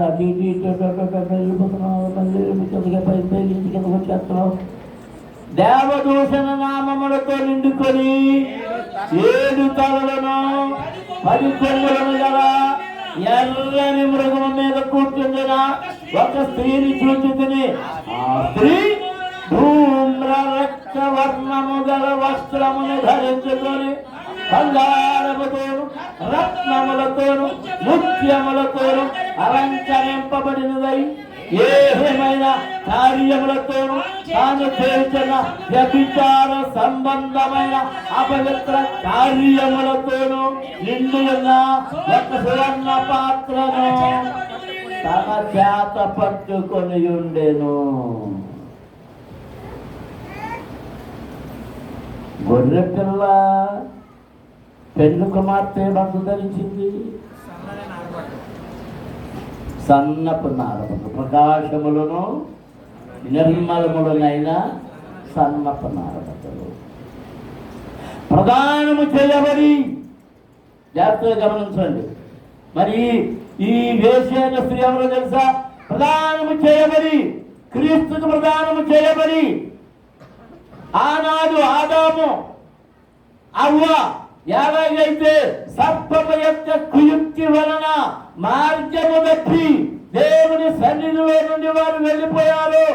అటు ఇటు వెళ్ళిపోతున్నావు, మళ్ళీ కిందకి పైకి కిందకి వచ్చేస్తున్నావు. దేవదూషణ నామములతో నిండుకొని 7 తలలను 10 కొమ్ములను గల ఎర్రని మృగము మీద కూర్చుందిన ఒక స్త్రీని చూచుకుని ఆ స్త్రీ ధూమ్ర రక్త వర్ణము గల వస్త్రమును ధరించుకొని బంగారముతోను రత్నములతోను ముత్యములతోను అలంకరింపబడినదై ఏమైన కార్యములతోను తాను చేసిన వ్యభిచార సంబంధమైన అపవిత్ర కార్యములతోను నిండున్న ఒక సువర్ణ పాత్రను తన చేత పట్టుకొని ఉండెను. గొర్రె పిల్ల పెళ్లి కుమార్తె బట్టలు ధరించింది. సన్నపు నారబట్టలు, ప్రకాశములను నిర్మలములనైన సన్నపు నారబట్టలు ప్రదానము చేయబడి. జాగ్రత్తగా గమనించండి. మరి ఈ వేశ్యైన స్త్రీ ఎవరో తెలుసా? ప్రదానము చేయబడి, క్రీస్తుకు ప్రదానము చేయబడి. ఆనాడు ఆదాము అవ్వ ఎలాగైతే సర్పము యొక్క కుయుక్తి వలన మార్గము తప్పి దేవుని సన్నిధిలో నుండి వారు వెళ్ళిపోయారు,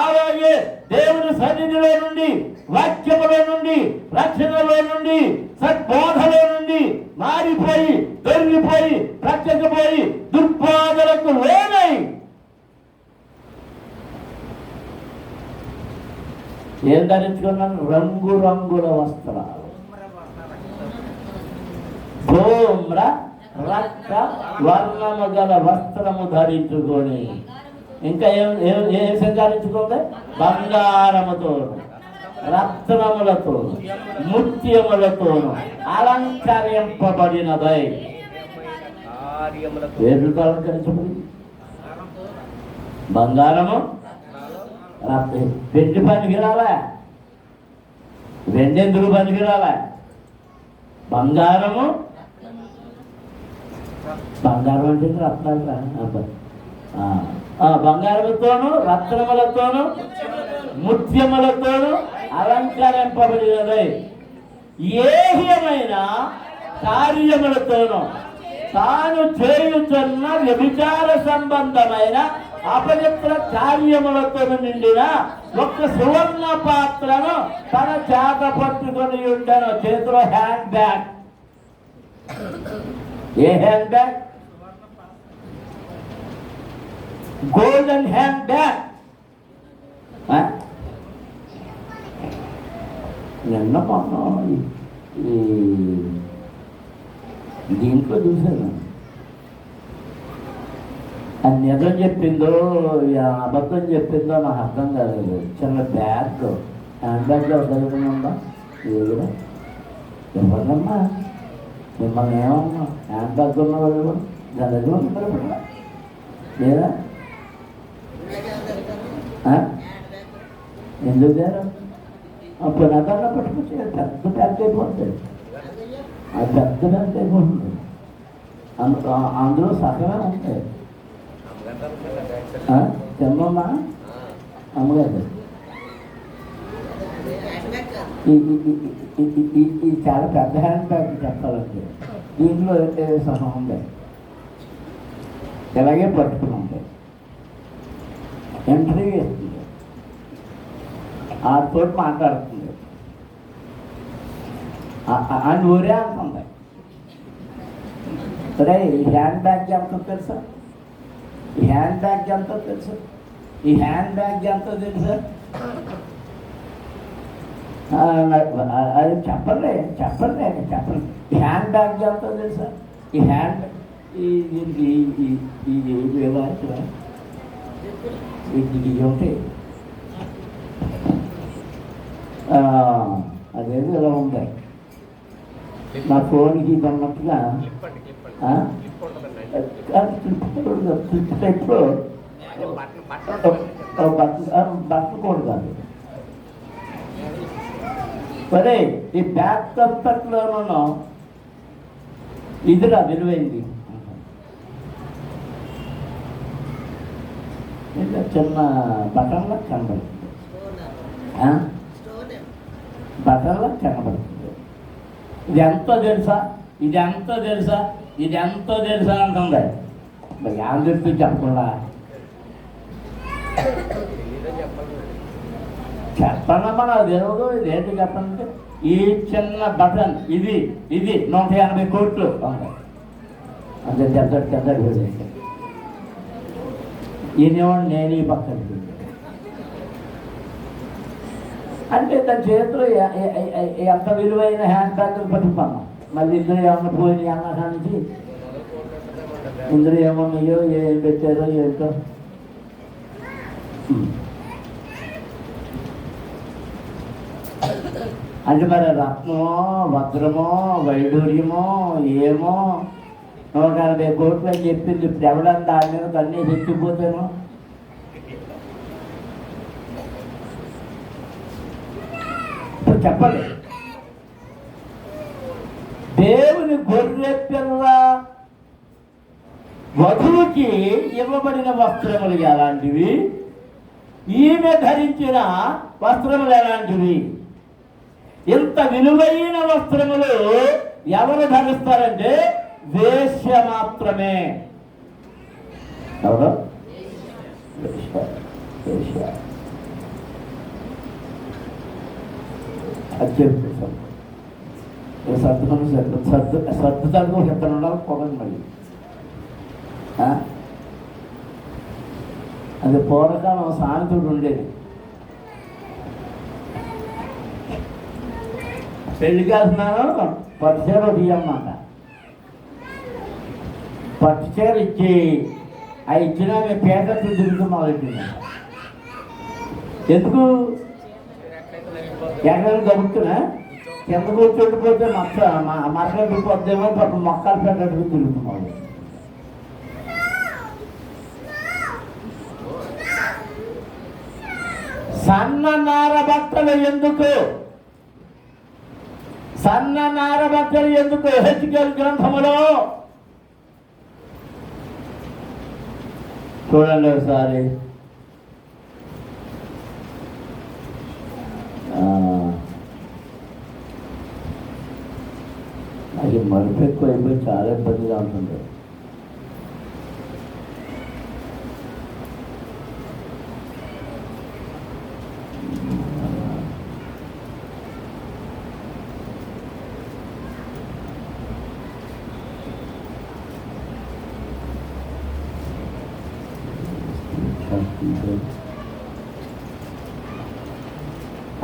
అలాగే దేవుని సన్నిధిలో నుండి, వాక్యములో నుండి, రక్షణలో నుండి, సద్బోధలో నుండి మారిపోయి దొరికిపోయి ప్రత్యకపోయి దుర్బాధలకు లోనై ఏం ధరించుకున్నాను? రంగురంగుల వస్త్రాలు, ధూమ్ర రక్త వర్ణము గల వస్త్రము ధరించుకొని. ఇంకా ఏ ధరించుకుంది? బంగారముతోను రత్నములతోను ముత్యములతోను అలంకరింపబడినదై. ఏడుతో అలంకరించబడి బంగారము వెండి పనికిరాలే, వెండెందుకు పనికిరాలే? బంగారము, బంగారం అంటే రత్నాలు బంగారముతోను రత్నములతోను ముత్యములతోను అలంకరింపబడినదై ఏహ్యమైన కార్యములతోను తాను చేయుచున్న వ్యభిచార సంబంధమైన అపవిత్ర కార్యములతో నిండిన ఒక సువర్ణ పాత్రను తన చేత పట్టుకొని ఉండను. చేతిలో హ్యాండ్ బ్యాగ్. ఏ handbag? Golden handbag. నిన్న మొన్న ఈ దీంట్లో చూశాను. అది నిజం చెప్పిందో అబద్ధం చెప్పిందో నాకు అర్థం కాలేదు. చిన్న బ్యాగ్, హ్యాండ్ బ్యాగ్లో చదువుకుని ఉందా? ఎవరమ్మా మిమ్మల్ని ఏమన్నా హ్యాండ్ బ్యాగ్ ఉన్న వాళ్ళు కూడా దాని దగ్గర ఉంటారు లేదా ఎందుకు లేరు? అప్పుడు అదన్నా పట్టుకొచ్చి పెద్ద బ్యాగ్ అయిపోతుంది, అది పెద్ద బ్యాగ్ అయిపోతుంది. అందులో సగమే ఉంటాయి. తెమ్మమ్మా అమ్మగారు ఈ చాలా పెద్ద హ్యాండ్ బ్యాగ్ చెప్పాలంటే దీంట్లో సహం ఉంది, ఇలాగే పట్టుకుని ఉంటాయి. ఎంట్రీ వేస్తుంది, ఆడితో మాట్లాడుతుంది, అని ఊరే అంటుంది. సరే ఈ హ్యాండ్ బ్యాగ్ ఎంతో తెలుసా? ఈ హ్యాండ్ బ్యాగ్ ఎంతో తెలుసా? ఈ హ్యాండ్ బ్యాగ్ ఎంతో తెలుసా? అది చెప్పండి చెప్పండి చెప్పండి. ఈ హ్యాండ్ బ్యాగ్ ఎంతో తెలుసా? ఈ హ్యాండ్ దీనికి ఇది ఉంటాయి, అదేదో ఇలా ఉంది. నా ఫోన్కి ఇది అన్నట్టుగా టైప్లో బట్టకూడదు కాదు. సరే ఈ బ్యాక్ కంపర్ట్లోనూ ఇదిరా విలువైంది. ఇంకా చిన్న బటన్లా కనబడుతుంది, బటన్లా కనబడుతుంది. ఇది ఎంతో తెలుసా, ఇది ఎంతో తెలుసా, ఇది ఎంతో తెలుసా అంటుంది. మరి ఏం చెప్తూ చెప్పకుండా చెప్పండమ్మా, నాకు తెలియదు ఇదేంటి చెప్పండి. ఈ చిన్న బటన్ ఇది 180 కోట్లు అంతే. చెప్తాడు ఈయనేవాడు నేను ఈ పక్కన అంటే దాని చేతిలో ఎంత విలువైన హ్యాండ్ బ్యాగ్లు పట్టుకున్నాం. మళ్ళీ ఇందులో ఏమన్నా పోయినాయి అన్న కానించి ఇందులో ఏమన్నాయో ఏం పెట్టారో ఏంటో. అంటే మరి రత్నమో వజ్రమో వైడూర్యమో ఏమో 180 కోట్లు అని చెప్పింది. ఇప్పుడు ఎవడన్నా దాని మీద కన్నీ తెచ్చిపోతాను. ఇప్పుడు చెప్పండి, దేవుని గొర్రె పిల్ల వధువుకి ఇవ్వబడిన వస్త్రములు ఎలాంటివి, ఈమె ధరించిన వస్త్రములు ఎలాంటివి? ఇంత విలువైన వస్త్రములు ఎవరు ధరిస్తారంటే వేశ్య మాత్రమే. ఎవరు? అది చెప్తాను సర్దుతాను చెప్తాను ఉండాలి పోగండి. మళ్ళీ అది పూర్వకాలం సామెతోడు ఉండేది. పెళ్లికి వెళ్తున్నాను పట్టు చీర ఇయ్యమాట, పట్టు చీర ఇచ్చి ఆ ఇచ్చినా మేము పేటట్లు తిరుగుతూ మొదలెట్టింది. ఎందుకు? ఎక్కడ గబుక్కునా కింద కూర్చోడిపోతే మరకట్టు పోద్దేమో పాపం మొక్కలు పెట్టట్టు తిరుగుతున్నాడు. సన్న నార బట్టలు ఎందుకు? సన్న నార బట్టలు ఎందుకు? హెచ్కేల్ గ్రంథములో చూడండి ఒకసారి. అది మరుపు ఎక్కువ అయిపోయి చాలా ఇబ్బందిగా ఉంటుంది.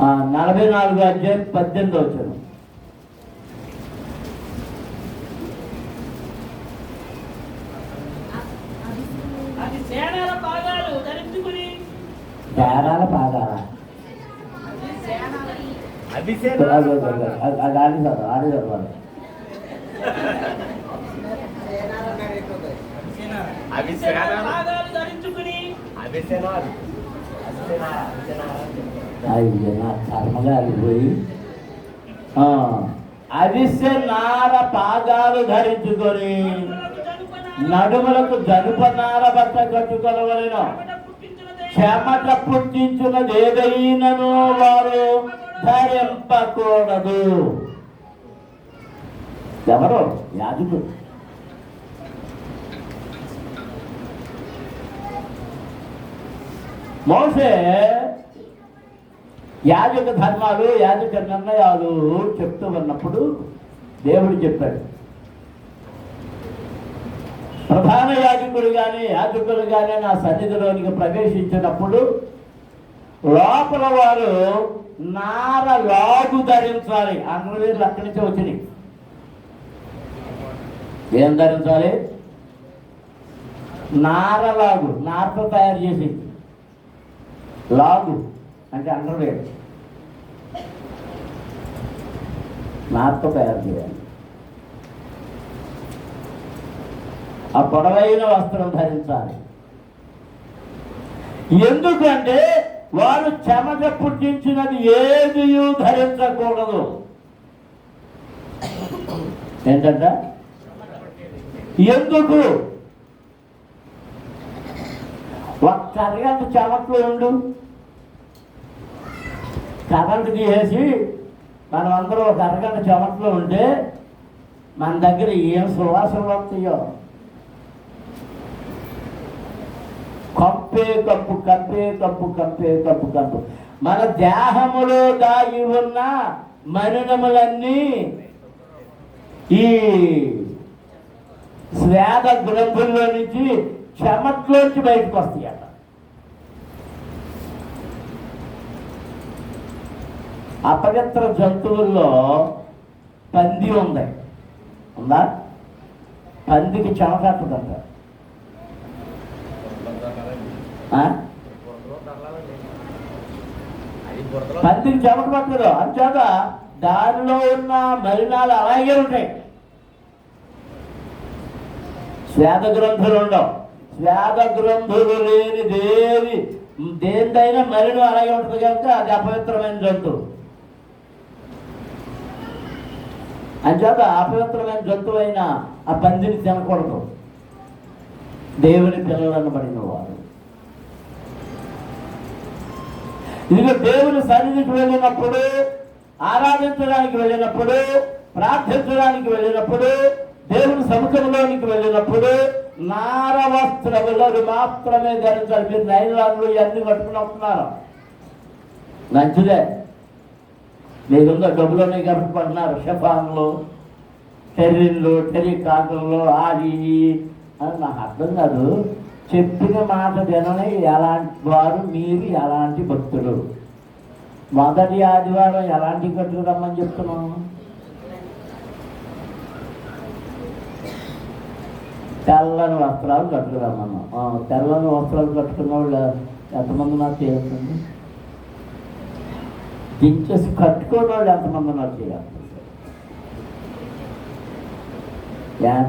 ఆ 44 అధ్యాయం 18 వచ్చాను. తేడాల పాదాల అది ఆడి చదవాలి. రాగాలు ధరించుకుని అయ్యో నా కర్మగా పోయి అవిసె నార పాదాలు ధరించుకొని నడుములకు జనుపనార బట్ట కట్టుకొనవలెను. చెమట పుట్టించున్నది ఏదైనను వారు ధరింపకూడదు. ఎవరు? యాజకుడు. మోషే యాజక ధర్మాలు, యాజక నిర్ణయాలు చెప్తూ ఉన్నప్పుడు దేవుడు చెప్పాడు, ప్రధాన యాజకుడు కానీ యాజకులు కానీ నా సన్నిధిలోనికి ప్రవేశించినప్పుడు లోపల వారు నార లాగు ధరించాలి. అండర్వేర్లు అక్కడి నుంచి వచ్చినాయి. ఏం ధరించాలి? నారలాగు, నారతో తయారు చేసి లాగు అంటే అండర్వేర్, నారతో తయారు చేయాలి. ఆ పొడవైన వస్త్రం ధరించాలి. ఎందుకంటే వారు చెమట పుట్టించినది ఏది ధరించకూడదు. ఏంటంట? ఎందుకు? ఒక్క అరగంట చెమట్లో ఉండు, కరెంటు తీసేసి మనం అందరూ ఒక అరగంట చెమట్లో ఉంటే మన దగ్గర ఏం సువాసనలు వస్తాయో. కంపే కప్పు, కంపే కప్పు, కంపే కప్పు, కప్పు. మన దేహములో దాగి ఉన్న మలినములన్నీ ఈ స్వేద గ్రంథుల్లో నుంచి చెమట్లోంచి బయటకు వస్తాయట. అపవిత్ర జంతువుల్లో పంది ఉంది, ఉందా? పందికి చెమటదంట. పందికి చెమట పట్టదు, అంచేత దానిలో ఉన్న మలినాలు అలాగే ఉంటాయి. శ్వేత గ్రంథులు ఉండవు. శ్వేత గ్రంథులు లేని దేనిదైనా మలినం అలాగే ఉంటుంది కనుక అది అపవిత్రమైన జంతువు. అంచేత అపవిత్రమైన జంతువు అయిన ఆ పందిని తినకూడదు. దేవుని పిల్లలను పడిన వారు ఇదిగో దేవుని సన్నిధికి వెళ్ళినప్పుడు, ఆరాధించడానికి వెళ్ళినప్పుడు, ప్రార్థించడానికి వెళ్ళినప్పుడు, దేవుని సముఖంలోనికి వెళ్ళినప్పుడు నార వస్త్రములను మాత్రమే ధరించాలి. మీరు నైలాన్లు ఇవన్నీ కట్టుకుని వస్తున్నారు, మంచిదే. మీరుందో డబ్బులోనే కట్టుకుంటున్నారు. షెఫాన్లు, టెర్రిన్లు, టెరికాకులు, ఆది అని నాకు అర్థం కాదు. చెప్పిన మాట వినని ఎలాంటి వారు మీరు, ఎలాంటి భక్తులు. మొదటి ఆదివారం ఎలాంటి కట్టుకురమ్మని చెప్తున్నాం? తెల్లని వస్త్రాలు కట్టుకురమ్మన్నాం. తెల్లని వస్త్రాలు కట్టుకున్న వాళ్ళు ఎంతమంది నాకు చేస్తుంది? దించేసి కట్టుకున్న వాళ్ళు ఎంతమంది నాకు చేయాలి?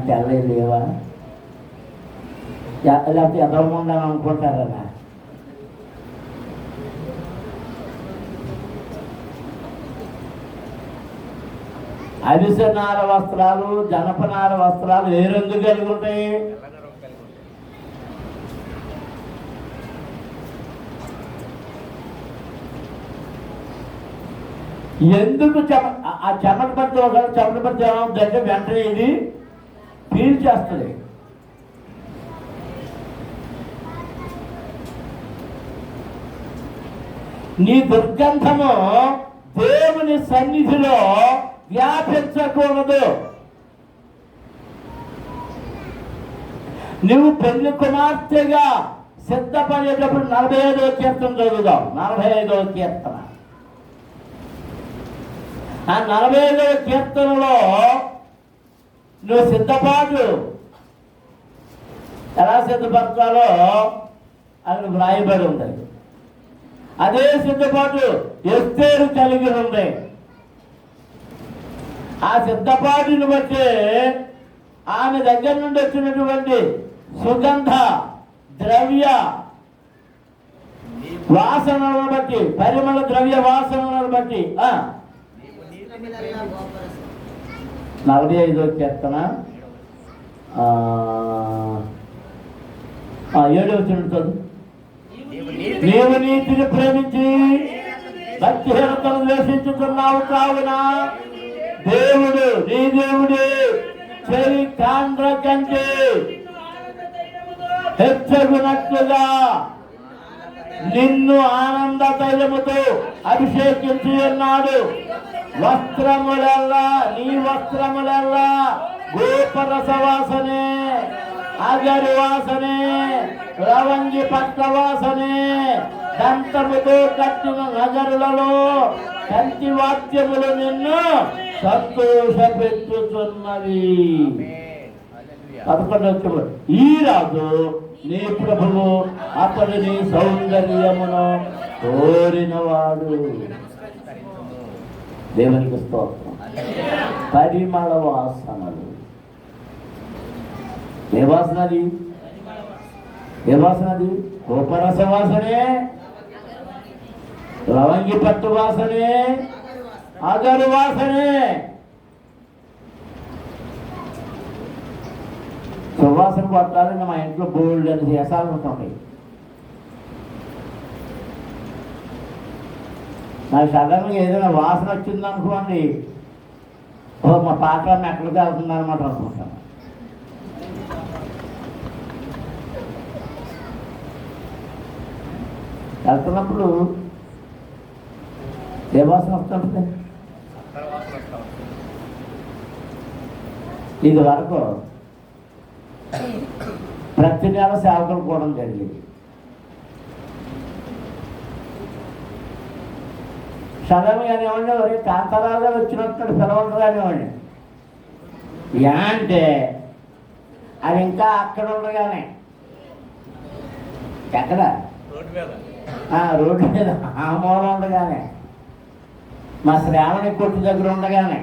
తెల్లవి లేవా? లేకపోతే ఎదవముందని అనుకుంటారనా? అవిసెనార వస్త్రాలు, జనపనార వస్త్రాలు ఏ రంగు కలిగి ఉంటాయి? ఎందుకు ఆ చెమట పడితే ఒకవేళ చెమట పడితే ఏమవుతుందంటే వెంటనే ఇది పీల్చేస్తుంది. నీ దుర్గంధము దేవుని సన్నిధిలో వ్యాపించకూడదు. నువ్వు పెళ్లి కుమార్తెగా సిద్ధపడేటప్పుడు 45వ కీర్తన చదువుదాం. 45వ కీర్తన. ఆ 45వ కీర్తనలో నువ్వు సిద్ధపాటు ఎలా సిద్ధపరచాలో అది వ్రాయబడి ఉంది. అదే సిద్ధపాటు ఎస్తేరు కలిగి ఉంది. ఆ సిద్ధపాటుని బట్టి ఆమె దగ్గర నుండి వచ్చినటువంటి సుగంధ ద్రవ్య వాసనలను బట్టి, పరిమళ ద్రవ్య వాసనలను బట్టి 45వ కీర్తన 7వ వచనం చదువు. నీవు నీతిని ప్రేమించి భక్తిహీనతను ద్వేషించుతున్నావు కావున దేవుడు నీ దేవుడు చెవి కాండ్ర కంటే హెచ్చగునట్లుగా నిన్ను ఆనంద తైలముతో అభిషేకించి ఉన్నాడు. వస్త్రములల్లా నీ వస్త్రములల్లా గోపరస వాసనే, అగరు వాసనే, లవంగి పట్ల వాసనే, దంతముతో కట్టిన నగరులలో కంటి వాద్యములు నిన్ను సంతోషపెట్టుచున్నవి. 11వ ఈ రాజు నీ ప్రభువు అతడిని సౌందర్యమును కోరినవాడు. దేవునికి స్తోత్రం. పరిమళ వాసనలు. ఏ వాసనది? ఏ వాసనది? గోపరస వాసనే, లవంగి పట్టు వాసనే, అగరు వాసనే. సువాసన పట్టాలని మా ఇంట్లో బోల్డ్ అని చేసాలు ఉంటాయి. నాకు సడన్గా ఏదైనా వాసన వచ్చింది అనుకోండి, మా పాత్ర ఎక్కడికి వెళ్తుంది అనమాట అనుకుంటాను. వెళ్తున్నప్పుడు ఏ వాసన వస్తుంటుంది? ఇది వరకు ప్రతి నెల సేవకులు కూడా జరిగింది. సడన్ కానివ్వండి, ఒరే కాంతారావు గారు వచ్చినట్టు పిలవండి కానివ్వండి. అంటే అది ఇంకా అక్కడ ఉండగానే ఎక్కడ రోడ్డు మీద ఆ మూల ఉండగానే, మా శ్రావణి కొట్టు దగ్గర ఉండగానే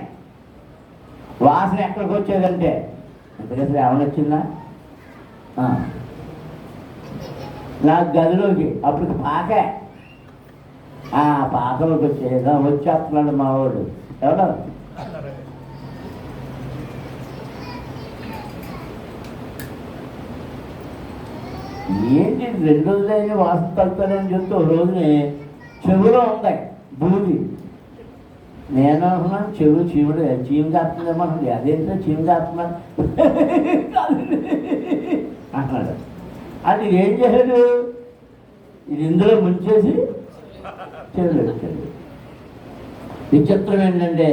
వాసన ఎక్కడికి వచ్చేదంటే, ఇంతగా శ్రావణి వచ్చిందా నా గదిలోకి, అప్పుడు పాకే పాకలోకి వచ్చేదా వచ్చేస్తున్నాడు మా వాడు. ఎవరు ఏంటి 2 రోజులైనా వాసన తగ్గుతానని చెప్తే ఒక రోజుని చెవులో ఉంటాయి బూది. నేను అనుకున్నాను చెవు చీవుడు చీము కాస్తుందేమో. అదేంటో చీము కాస్తున్నాడు అంటున్నాడు. అది ఏం చేశాడు? ఇది ఇందులో ముంచేసి చెవులు వచ్చాడు. విచిత్రం ఏంటంటే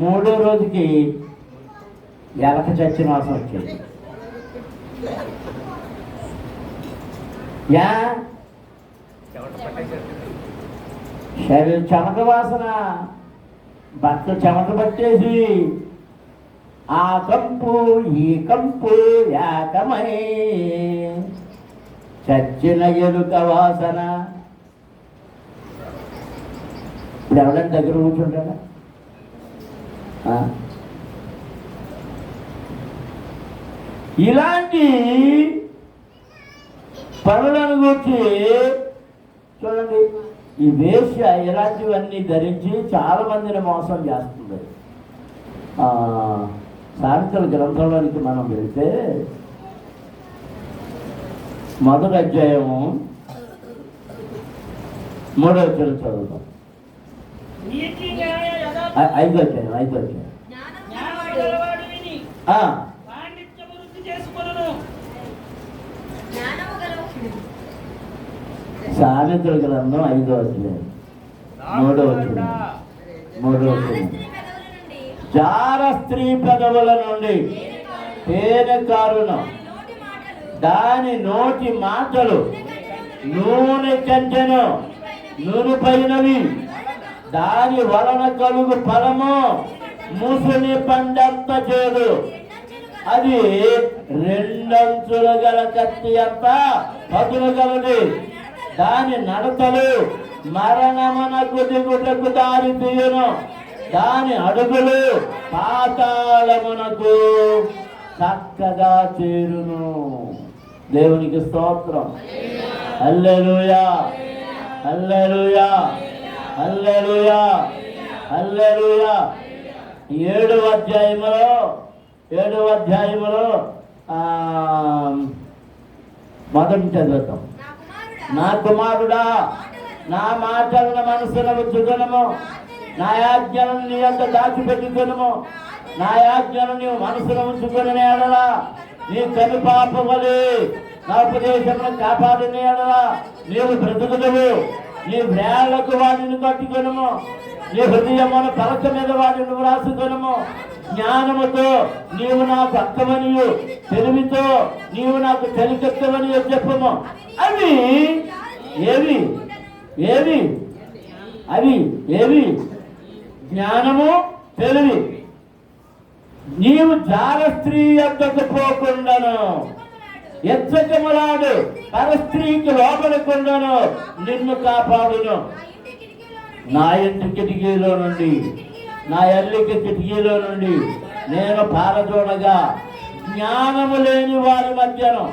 3వ రోజుకి ఎలక చచ్చిన వాసన వచ్చింది. శరీరం చెమట వాసన, బట్ట చెమట పట్టేసి ఆ కంపు ఈ కంపు ఏకమై చచ్చిన ఎలుక వాసన. ఇప్పుడు ఎవరైనా దగ్గర కూర్చుంటాడా? ఇలాంటి పనులను గురించి చూడండి. ఈ వేశ్య ఇలాంటివన్నీ ధరించి చాలా మందిని మోసం చేస్తుంది. సామెతల గ్రంథంలోనికి మనం వెళ్తే మొదటి అధ్యాయం 3వ వచనం చదువుతాం. 5వ అధ్యాయం. సామెతల గ్రంథం 5వ అధ్యాయం 3వ వచనం. జార స్త్రీ పెదవుల నుండి తేనె కారును, దాని నోటి మాటలు నూనె కంచెను నూనెపైనవి, దాని వలన కలుగు ఫలము ముసుని పండంత చేదు, అది 2 అంచుల గల కత్తి అంత పదులు గలది, దాని నడతలు మరణమునకు దిగుటకు దారి తీయును, దాని అడుగులు పాతాళమునకు చక్కగా చేరును. దేవునికి స్తోత్రం. హల్లెలూయా, హల్లెలూయా, హల్లెలూయా, హల్లెలూయా. 7వ అధ్యాయములో మొదటి చదువుతాం. నా కుమారుడా, నా మాటలను మనసున ఉంచుకొనుము, నా ఆజ్ఞలను నీ యొద్ద దాచిపెట్టుకొనుము. నా ఆజ్ఞలను నీవు మనసున ఉంచుకొని ఎడల నీ కనుపాపవలే నా ఉపదేశమును కాపాడిన ఎడల నీవు బ్రతుకుదువు. నీ వేళ్లకు వాటిని కట్టుకొనుము, నీ హృదయమున పలక మీద వాటిని వ్రాసుకొనుము. జ్ఞానముతో నీవు నాకు అక్కవనియు, తెలివితో నీవు నాకు తెలికెత్తవనియు చెప్పుము. అవి ఏవి ఏవి అవి ఏవి? జ్ఞానము, తెలివి. నీవు జార స్త్రీ యొద్దకు పోకుండాను, ఎచ్చకములాడు పరస్త్రీకి లోపడకుండాను నిన్ను కాపాడును. నా ఇంటి కిటికీలో నుండి, నా ఎల్లికి కిటికీలో నుండి నేను పారజోడగా జ్ఞానము లేని వారి మధ్యను,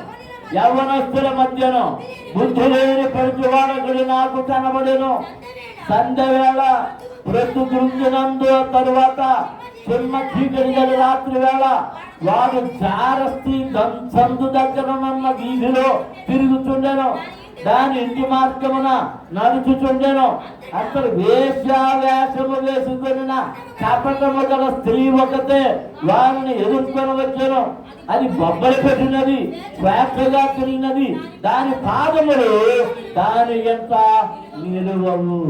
యవ్వనస్తుల మధ్యను బుద్ధి లేని పరుచువాడకుడు నాకు కనబడెను. సంధ్యవేళ ప్రొద్దుగుంజినందు తరువాత చిన్న చీకటి గల రాత్రి వేళ వాడు జారస్త్రీ సందు దగ్గర ఉన్న వీధిలో తిరుగుతుండెను, దాని ఇంటి మార్గమున నడుచుచుండెను. అతడు వేషము వేసుకొని కపటము గల స్త్రీ ఒకతే వారిని ఎదుర్కొని వచ్చాను. అది బొబ్బలు పెట్టినది, స్వేచ్ఛగా తిరిగినది, దాని పాదములు దాని ఎంత నిలువవు.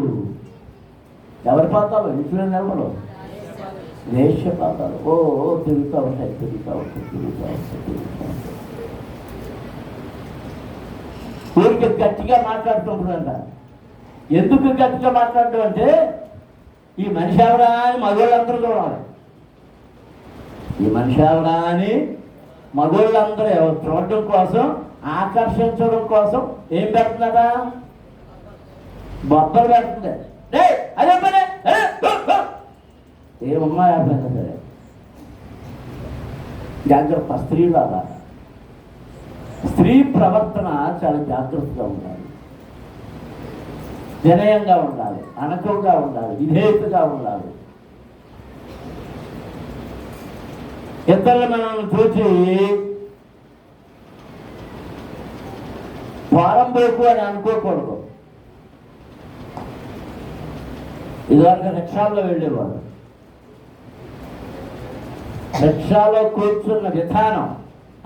ఎవరి పాతాలు? ఇంట్లో నిలవడు, వేష్య పాతాలు. ఓ తిరుగుతూ ఉంటాయి. ఊరికి గట్టిగా మాట్లాడుతుంటాడంట. ఎందుకు గట్టిగా మాట్లాడటం అంటే ఈ మనిషి ఎవరా అని మగవాళ్ళందరూ చూడాలి. ఈ మనిషి ఎవరా అని మగవాళ్ళందరూ చూడటం కోసం, ఆకర్షించడం కోసం ఏం పెడుతున్నారా? బొబ్బలు పెడుతుంది. అదే పనే ఏమమ్మా అయిపోయినా సరే జాగ్రత్త. స్త్రీలాగా స్త్రీ ప్రవర్తన చాలా జాగ్రత్తగా ఉండాలి, వినయంగా ఉండాలి, అనకంగా ఉండాలి, విధేయతగా ఉండాలి. ఇతరులు మనల్ని చూసి పారంపోకు అని అనుకోకూడదు. ఇదివరకు రిక్షాల్లో వెళ్ళేవాడు. రిక్షాలో కూర్చున్న విధానం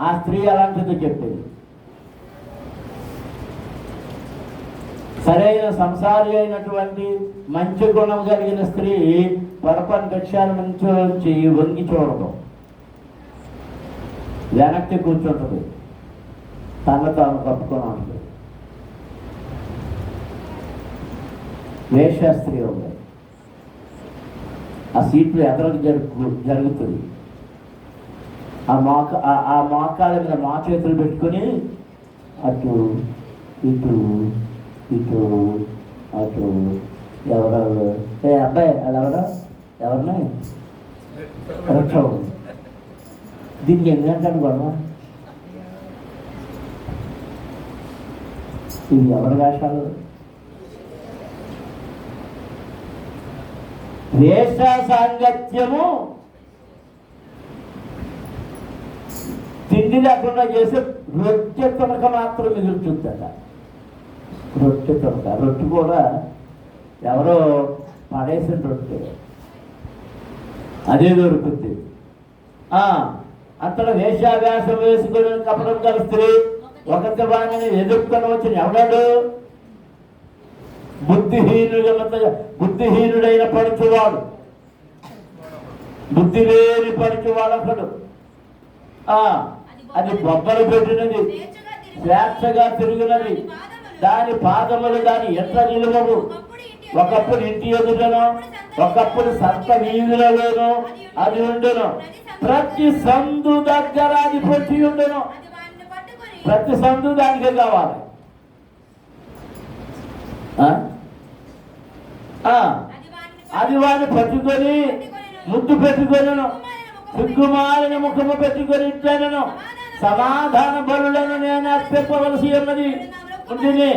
ఆ స్త్రీ అలాంటిది చెప్పేది. సరైన సంసారి అయినటువంటి మంచి గుణం కలిగిన స్త్రీ పొరపాటు రిక్షాల నుంచి వంగి చూడదు, వెనక్కి కూర్చుంటుంది, తన తాను కప్పుకొని ఉంటుంది. వేశ్య స్త్రీ ఉంది, ఆ సీట్లు ఎదరకు జరుగుతుంది. ఆ మోకాళ్ళ మీద మా చేతులు పెట్టుకొని అటు ఇటు ఇటు అటు. ఎవరు అబ్బాయి అలా ఎవరిని రిక్షా ఉంది. దీనికి ఎన్ని గంటలు గొడవ? ఇది ఎవరి వేషాలు? వేష సాంగత్యము తిండి లేకుండా చేసి రొట్టె తొనక మాత్రం మిగులుతుందట. రొట్టె తొనక, రొట్టె కూడా ఎవరో పడేసిన రొట్టె, అదే దొరుకుతుంది. అంతలో వేషాభ్యాసం వేసుకుని కపడం గల స్త్రీ ఒకటి వాణిని ఎదుర్కొని వచ్చిన ఎవడాడు? బుద్ధిహీనుడైన పడుచువాడు, బుద్ధి లేని పడుచువాడు ఒకడు. అది బొబ్బలు పెట్టినది, స్వేచ్ఛగా తిరిగినది, దాని పాదములు దాని ఎట్లా నిలువవు. ఒకప్పుడు ఇంటి ఎదుటను, ఒకప్పుడు సంత వీధులలోను అది ఉండును. ప్రతి సందు దగ్గర అది పొట్టి ఉండును. ప్రతి సందు దానికే కావాలి. అది వాడిని పట్టుకొని ముద్దు పెట్టుకొనను, సిగ్గుమాలిన ముఖము పెట్టుకొని ఇచ్చాను, సమాధాన బలులను నేను అర్పింపవలసి ఉన్నది ఉంటుంది.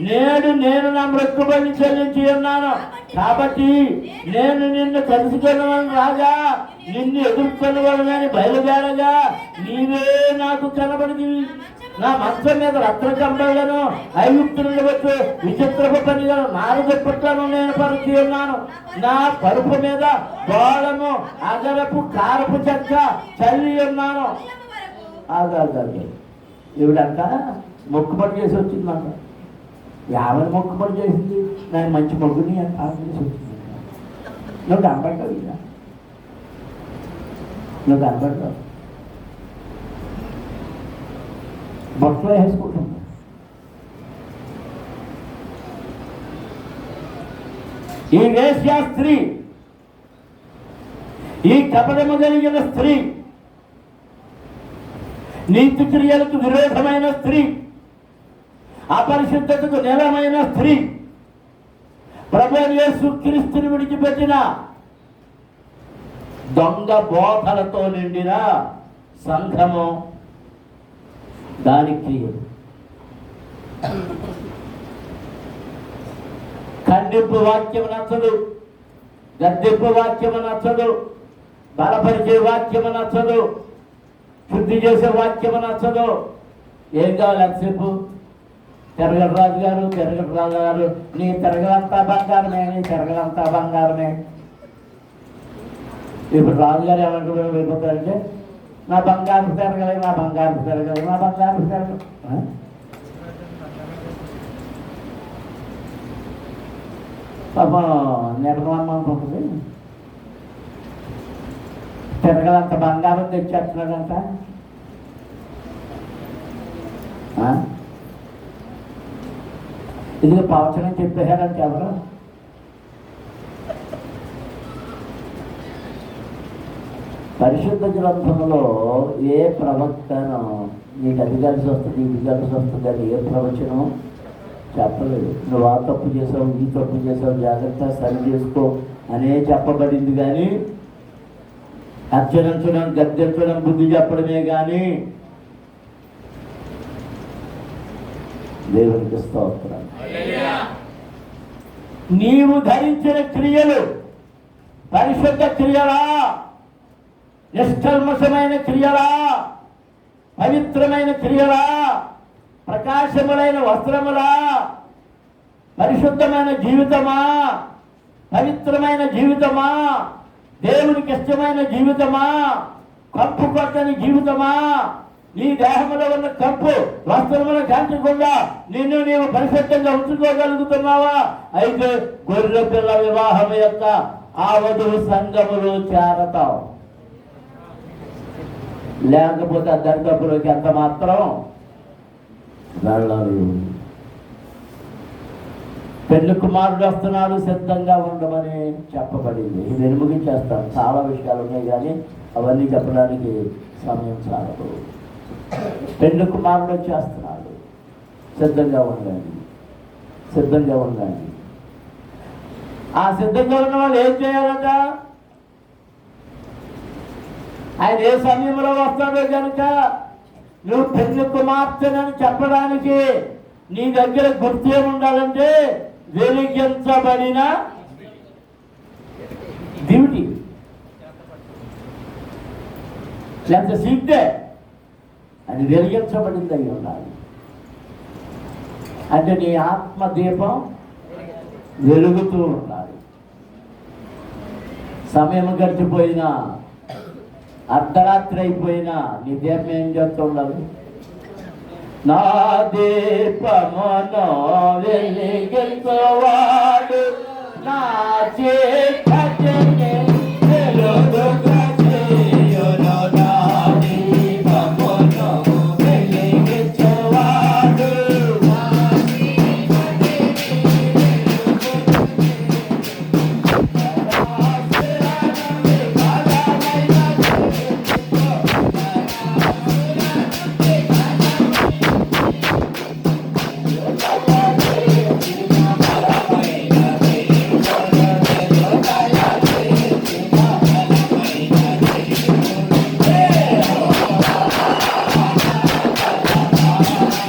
నేడు నేను నా మొక్కుబడి చెల్లించి ఉన్నాను కాబట్టి నేను నిన్ను కలుసుకొనవలను రాగా నిన్ను ఎదుర్కొనవలనని బయలుదేరగా నీవే నాకు కనబడింది. నా మంచం మీద రత్న కంబళ్లను ఐగుప్తు నుండి వచ్చి విచిత్రపు పనిలను నారదుప్పట్లను నేను పరిచి ఉన్నాను. నా పరుపు మీద గోళము అగరపు కారపు చెక్క చల్లి ఉన్నాను. ఆగాలి ఇవిడంట మొక్కుబడి చేసి వచ్చిందంట. యావని మొక్కుబడి చేసింది? నాకు మంచి మొగ్గుని అని చేసి వచ్చింది. నువ్వు కనబడ్డావు ఇలా, నువ్వు కనబడ్డావు, బొట్లో వేసుకుంటున్నా. ఈ వేశ్యా స్త్రీ, ఈ కపటము కలిగిన స్త్రీ, నీతి క్రియలకు విరోధమైన స్త్రీ, అపరిశుద్ధతకు నిలమైన స్త్రీ, ప్రభువైన యేసుక్రీస్తుని విడిచిపెట్టిన దొంగ బోధలతో నిండిన సంఘము, దాని క్రియలు. ఖండింపు వాక్యం నచ్చదు, గద్దెంపు వాక్యము నచ్చదు, బలపరిచే వాక్యము నచ్చదు, శుద్ధి చేసే వాక్యము నచ్చదు. ఏం కావాలి ఎంతసేపు? తిరగలరాజు గారు నీ తిరగలంతా బంగారమే, నీ తిరగలంతా బంగారమే. ఇప్పుడు రాజుగారు ఏమంటారు వెళ్ళిపోతారంటే నా బంగారు తిరగలే, నా బంగారు తిరగలే, నా బంగారు తిరగలే. పాపం నిర్మలమ్మ అనుకుంటుంది తిరగలంత బంగారం తెచ్చేస్తున్నాడంట. ఇది పవచనం చెప్పేశారంటే ఎవరు? పరిశుద్ధ గ్రంథంలో ఏ ప్రవక్తను నీకు అది కలిసి వస్తుంది, ఇది కలిసి వస్తుంది అని ఏ ప్రవచనం చెప్పలేదు. నువ్వు ఆ తప్పు చేసావు, ఈ తప్పు చేసావు, జాగ్రత్త సరి చేసుకో అనే చెప్పబడింది. కానీ హెచ్చరించడం, గద్దెంచడం, బుద్ధి చెప్పడమే కానీ దేవునికి స్తోత్రం. నీవు ధరించిన క్రియలు పరిశుద్ధ క్రియలా, నిష్కల్మషమైన క్రియలా, పవిత్రమైన క్రియలా, ప్రకాశములైన వస్త్రములా, పరిశుద్ధమైన జీవితమా, పవిత్రమైన జీవితమా, దేవునికి ఇష్టమైన జీవితమా, కంపు కొట్టని జీవితమా? నీ దేహంలో ఉన్న కంపు వస్త్రములు కాంచకుండా నిన్ను నీవు పరిశుద్ధంగా ఉంచుకోగలుగుతున్నావా? అయితే గొర్రె పిల్ల వివాహం యొక్క ఆ వధువు సంఘములు చేరతావు, లేకపోతే ఆ దరిద్రపులోకి ఎంత మాత్రం వెళ్ళరు. పెళ్లి కుమారుడు వస్తున్నాడు, సిద్ధంగా ఉండమని చెప్పబడింది. ఇది ముగించేస్తాను, చాలా విషయాలు ఉన్నాయి కానీ అవన్నీ చెప్పడానికి సమయం చాలదు. పెళ్లి కుమారుడు వచ్చేస్తున్నాడు, సిద్ధంగా ఉండండి, సిద్ధంగా ఉండండి. ఆ సిద్ధంగా ఉన్న వాళ్ళు ఏం చేయాలట? ఆయన ఏ సమయంలో వస్తాడో కనుక నువ్వు పెళ్లి కుమార్తెనని చెప్పడానికి నీ దగ్గర గుర్తే ఉండాలంటే వెలిగించబడిన డ్యూటీ, ఎంత సిగ్గే అది వెలిగించబడింది అయి ఉండాలి. అంటే నీ ఆత్మ దీపం వెలుగుతూ ఉండాలి. సమయం గడిచిపోయినా, అర్ధరాత్రి అయిపోయినా నీ దీపం ఏం చేస్తూ ఉండాలి? నా దీపమును వెలిగించువాడు నా చీకటిని వెలుగుగా చేయును. నా దీపమును వెలిగించువాడు నా హల్లెలూయా